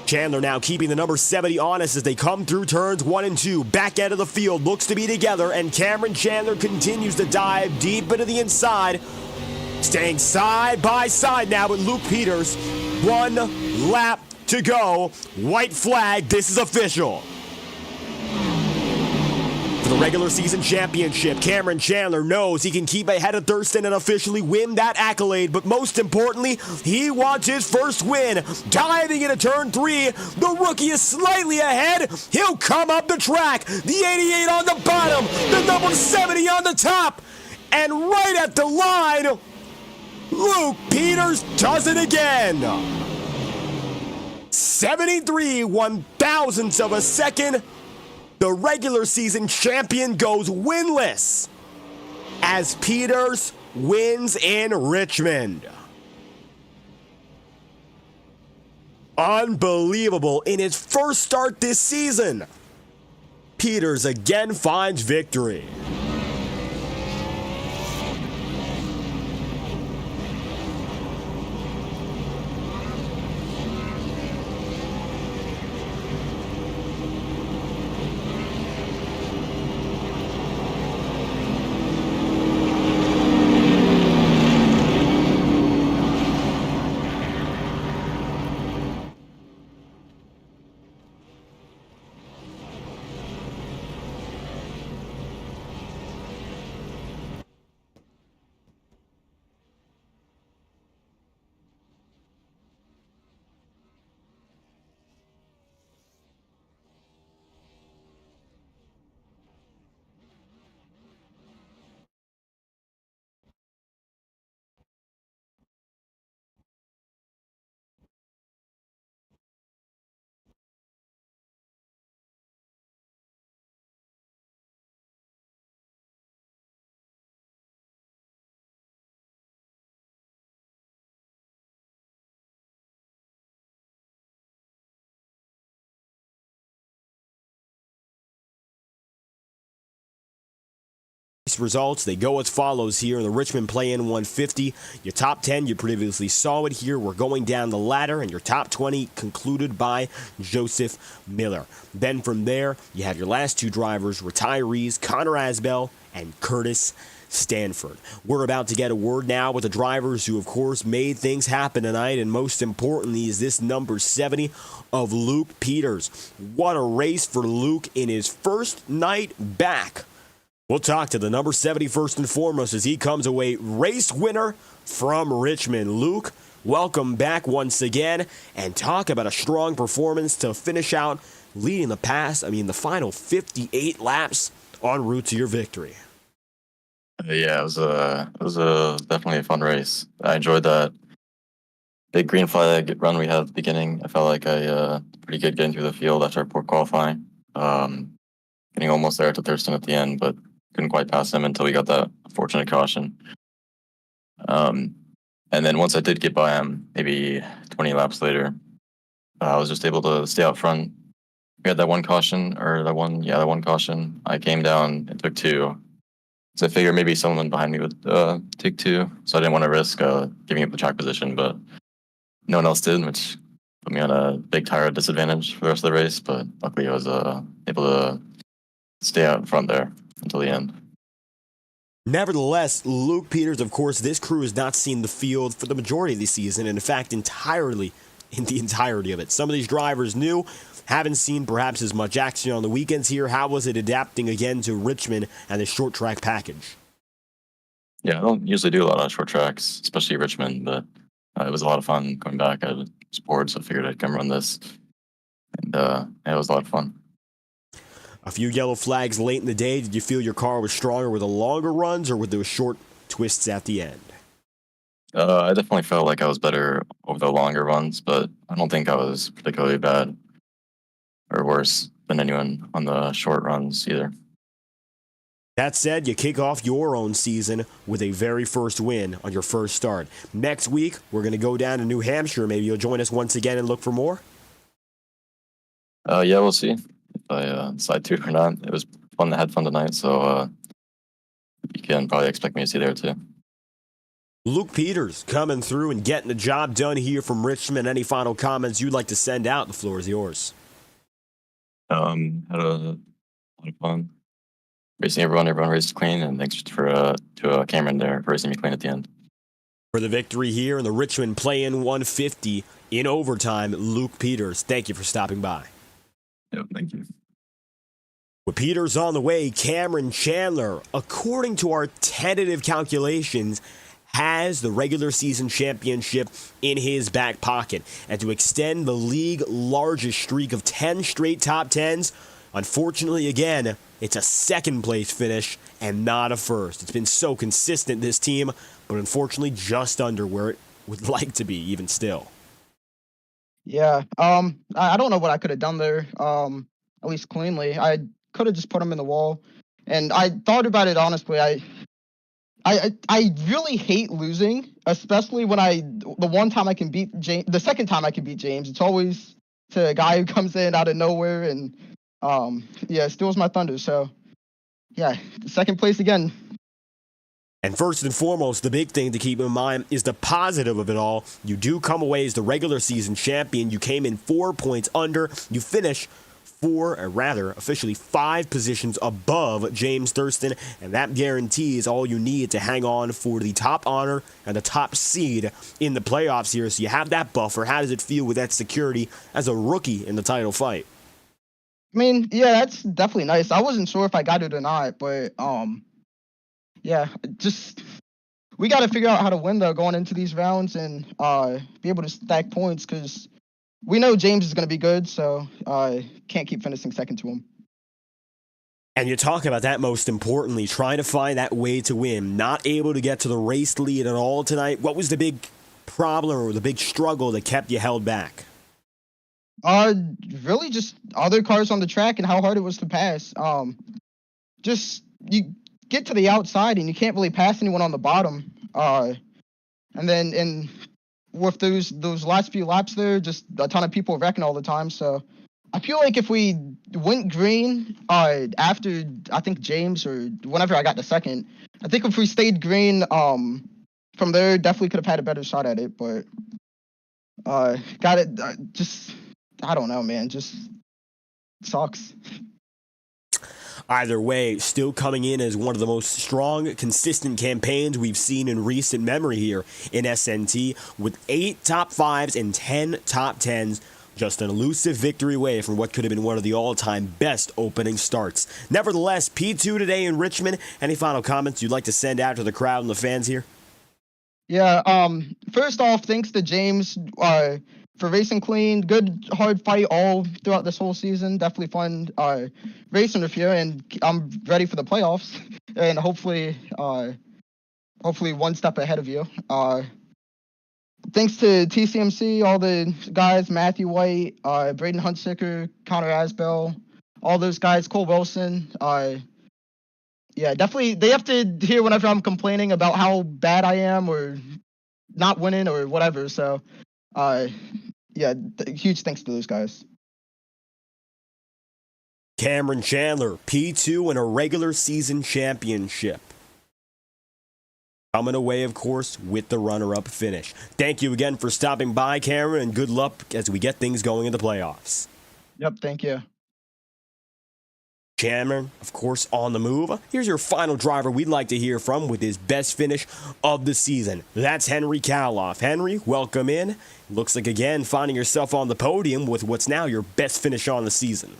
Chandler now keeping the number 70 honest as they come through turns 1 and 2. Back end of the field looks to be together, and Cameron Chandler continues to dive deep into the inside. Staying side by side now with Luke Peters. 1 lap to go. White flag, this is official. For the regular season championship, Cameron Chandler knows he can keep ahead of Thurston and officially win that accolade, but most importantly, he wants his first win. Diving into turn 3, the rookie is slightly ahead. He'll come up the track. The 88 on the bottom, the number 70 on the top, and right at the line, Luke Peters does it again. 73 one-thousandths of a second. The regular season champion goes winless as Peters wins in Richmond. Unbelievable. In his first start this season, Peters again finds victory. Results, they go as follows here in the Richmond Play-In 150. Your top 10, you previously saw it here. We're going down the ladder, and your top 20 concluded by Joseph Miller. Then from there, you have your last two drivers, retirees, Connor Asbell and Curtis Stanford. We're about to get a word now with the drivers who, of course, made things happen tonight, and most importantly is this number 70 of Luke Peters. What a race for Luke in his first night back. We'll talk to the number 70 first and foremost as he comes away race winner from Richmond. Luke, welcome back once again, and talk about a strong performance to finish out leading the final 58 laps en route to your victory. Yeah, it was definitely a fun race. I enjoyed that big green flag run we had at the beginning. I felt like I pretty good getting through the field after our poor qualifying. Getting almost there to Thurston at the end, but couldn't quite pass him until we got that fortunate caution. And then once I did get by him, maybe 20 laps later, I was just able to stay out front. We had that one caution. I came down and took two. So I figured maybe someone behind me would take two. So I didn't want to risk giving up the track position, but no one else did, which put me on a big tire disadvantage for the rest of the race. But luckily I was able to stay out in front there until the end. Nevertheless, Luke Peters, of course, this crew has not seen the field for the majority of the season, and in fact, entirety of it. Some of these drivers new, haven't seen perhaps as much action on the weekends here. How was it adapting again to Richmond and the short track package? Yeah, I don't usually do a lot of short tracks, especially Richmond, but it was a lot of fun going back. I was bored, so I figured I'd come run this, and it was a lot of fun. A few yellow flags late in the day. Did you feel your car was stronger with the longer runs or with those short twists at the end? I definitely felt like I was better over the longer runs, but I don't think I was particularly bad or worse than anyone on the short runs either. That said, you kick off your own season with a very first win on your first start. Next week, we're going to go down to New Hampshire. Maybe you'll join us once again and look for more? Yeah, we'll see. If I decide to or not. It was fun. I had fun tonight, so you can probably expect me to see there too. Luke Peters coming through and getting the job done here from Richmond. Any final comments you'd like to send out? The floor is yours. Had a lot of fun racing everyone. Everyone raced clean, and thanks to Cameron there for racing me clean at the end. For the victory here in the Richmond Play-In 150 in overtime, Luke Peters, thank you for stopping by. Yep, thank you. With Peters on the way, Cameron Chandler, according to our tentative calculations, has the regular season championship in his back pocket. And to extend the league largest streak of 10 straight top 10s, unfortunately, again, it's a second place finish and not a first. It's been so consistent, this team, but unfortunately just under where it would like to be, even still. Yeah, I don't know what I could have done there, at least cleanly. I could have just put him in the wall. And I thought about it honestly. I really hate losing, especially when the one time I can beat James, the second time I can beat James, it's always to a guy who comes in out of nowhere and steals my thunder. So yeah, second place again. And first and foremost, the big thing to keep in mind is the positive of it all. You do come away as the regular season champion. You came in 4 points under. You finish officially 5 positions above James Thurston, and that guarantees all you need to hang on for the top honor and the top seed in the playoffs here. So you have that buffer. How does it feel with that security as a rookie in the title fight? I mean, yeah, that's definitely nice. I wasn't sure if I got it or not, but yeah, just we got to figure out how to win though going into these rounds and be able to stack points because we know James is going to be good, so can't keep finishing second to him. And you talk about that most importantly, trying to find that way to win, not able to get to the race lead at all tonight. What was the big problem or the big struggle that kept you held back? Really just other cars on the track and how hard it was to pass. Just you get to the outside and you can't really pass anyone on the bottom. And then with those last few laps there, just a ton of people wrecking all the time. So I feel like if we went green after I think James or whenever I got the second, I think if we stayed green from there, definitely could have had a better shot at it. But got it. Just I don't know, man. Just sucks. Either way, still coming in as one of the most strong, consistent campaigns we've seen in recent memory here in SNT, with 8 top 5s and 10 top 10s. Just an elusive victory away from what could have been one of the all-time best opening starts. Nevertheless, P2 today in Richmond. Any final comments you'd like to send out to the crowd and the fans here? Yeah. First off, thanks to James for racing clean. Good hard fight all throughout this whole season. Definitely fun racing with you, and I'm ready for the playoffs and hopefully one step ahead of you. Thanks to TCMC, all the guys, Matthew White, Braden Huntsicker, Connor Asbell, all those guys, Cole Wilson. Yeah, definitely. They have to hear whenever I'm complaining about how bad I am or not winning or whatever. So, yeah, huge thanks to those guys. Cameron Chandler, P2 and a regular season championship. Coming away, of course, with the runner-up finish. Thank you again for stopping by, Cameron, and good luck as we get things going in the playoffs. Yep, thank you. Cameron, of course, on the move. Here's your final driver we'd like to hear from with his best finish of the season. That's Henry Kaloff. Henry, welcome in. Looks like, again, finding yourself on the podium with what's now your best finish on the season.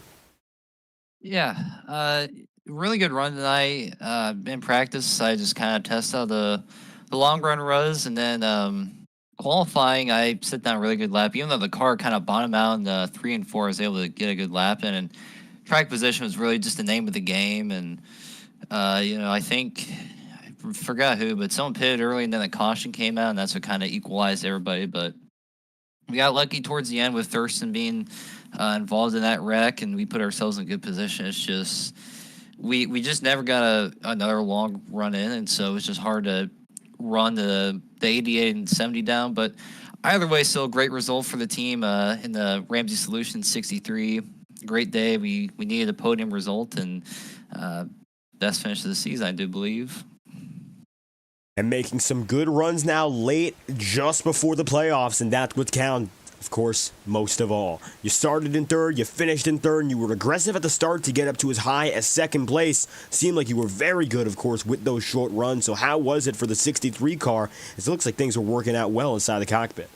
Yeah, really good run tonight. In practice, I just kind of tested how the long run was, and then qualifying, I set down a really good lap. Even though the car kind of bottomed out in the 3 and 4, I was able to get a good lap in, and track position was really just the name of the game. And I think I forgot who, but someone pitted early, and then the caution came out, and that's what kind of equalized everybody. But we got lucky towards the end with Thurston being involved in that wreck, and we put ourselves in a good position. It's just we just never got another long run in, and so it's just hard to run the 88 and 70 down. But either way, still a great result for the team in the Ramsey Solutions 63. Great day. We needed a podium result, and best finish of the season, I do believe. And making some good runs now late, just before the playoffs, and that's what counts. Of course, most of all. You started in third, you finished in third, and you were aggressive at the start to get up to as high as second place. Seemed like you were very good, of course, with those short runs. So how was it for the 63 car? It looks like things were working out well inside the cockpit.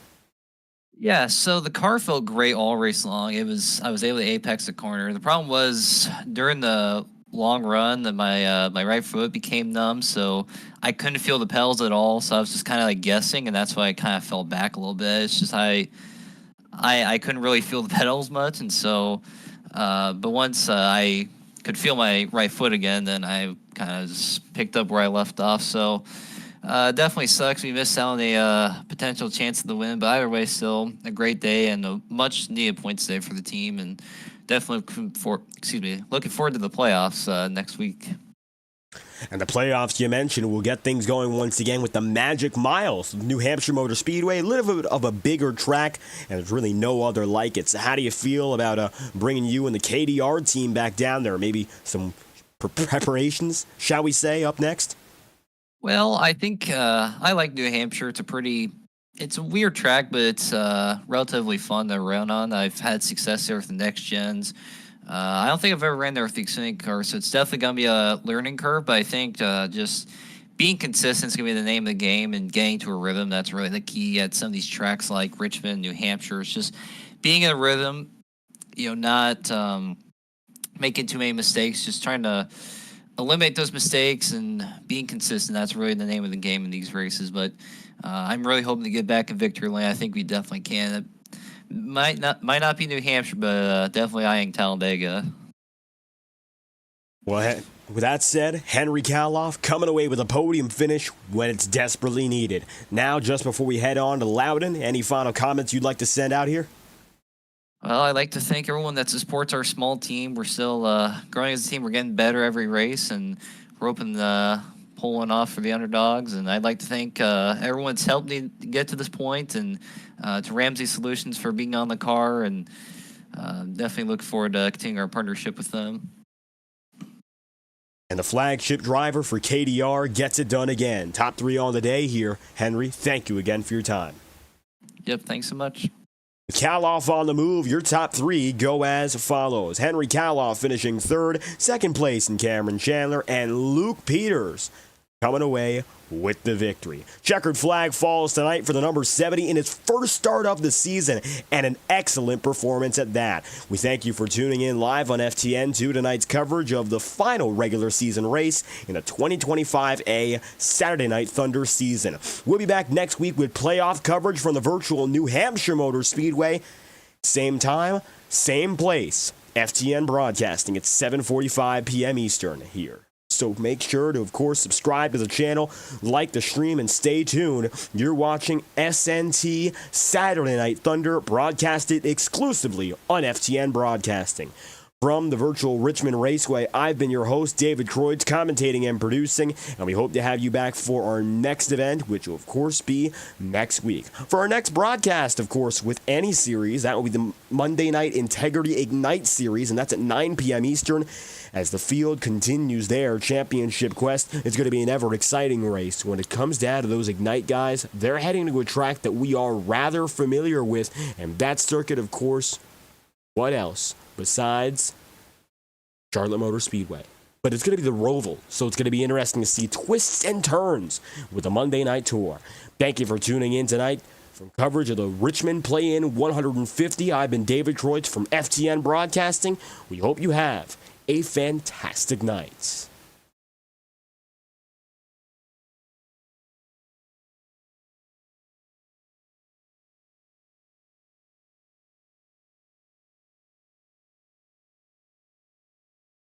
Yeah, so the car felt great all race long. I was able to apex the corner. The problem was during the long run that my right foot became numb, so I couldn't feel the pedals at all. So I was just kind of like guessing, and that's why I kind of fell back a little bit. It's just I couldn't really feel the pedals much, and so but once I could feel my right foot again, then I kind of just picked up where I left off. So definitely sucks. We missed out on a potential chance of the win, but either way, still a great day and a much needed points day for the team, and definitely looking forward to the playoffs next week. And the playoffs you mentioned will get things going once again with the Magic Miles. New Hampshire Motor Speedway, a little bit of a bigger track, and there's really no other like it. So how do you feel about bringing you and the KDR team back down there? Maybe some preparations, shall we say, up next? Well, I think I like New Hampshire. It's a weird track, but it's relatively fun to run on. I've had success there with the next gens. I don't think I've ever ran there with the Xfinity car, so it's definitely going to be a learning curve. But I think just being consistent is going to be the name of the game, and getting to a rhythm, that's really the key at some of these tracks like Richmond, New Hampshire. It's just being in a rhythm, not making too many mistakes, just trying to eliminate those mistakes and being consistent. That's really the name of the game in these races. But I'm really hoping to get back in victory lane. I think we definitely can. It might not be New Hampshire, but definitely eyeing Talladega. Well, with that said, Henry Kaloff coming away with a podium finish when it's desperately needed. Now, just before we head on to Loudon, any final comments you'd like to send out here? Well, I'd like to thank everyone that supports our small team. We're still growing as a team. We're getting better every race, and we're hoping pulling off for the underdogs. And I'd like to thank everyone that's helped me get to this point, and to Ramsey Solutions for being on the car, and Definitely look forward to continuing our partnership with them. And the flagship driver for KDR gets it done again. Top 3 on the day here. Henry, thank you again for your time. Yep, thanks so much. Kaloff on the move. Your top 3 go as follows. Henry Kaloff finishing 3rd, 2nd place in Cameron Chandler, and Luke Peters coming away with the victory. Checkered flag falls tonight for the number 70 in its first start of the season, and an excellent performance at that. We thank you for tuning in live on FTN to tonight's coverage of the final regular season race in the 2025A Saturday Night Thunder season. We'll be back next week with playoff coverage from the virtual New Hampshire Motor Speedway. Same time, same place. FTN Broadcasting at 7:45 p.m. Eastern here. So make sure to, of course, subscribe to the channel, like the stream, and stay tuned. You're watching SNT Saturday Night Thunder, broadcasted exclusively on FTN Broadcasting. From the virtual Richmond Raceway, I've been your host, David Croyds, commentating and producing, and we hope to have you back for our next event, which will, of course, be next week. For our next broadcast, of course, with any series, that will be the Monday Night Integrity Ignite series, and that's at 9 p.m. Eastern. As the field continues their championship quest, it's going to be an ever-exciting race. When it comes down to those Ignite guys, they're heading to a track that we are rather familiar with, and that circuit, of course, what else besides Charlotte Motor Speedway? But it's going to be the Roval, so it's going to be interesting to see twists and turns with the Monday Night Tour. Thank you for tuning in tonight. From coverage of the Richmond Play-In 150, I've been David Croyds from FTN Broadcasting. We hope you have a fantastic night.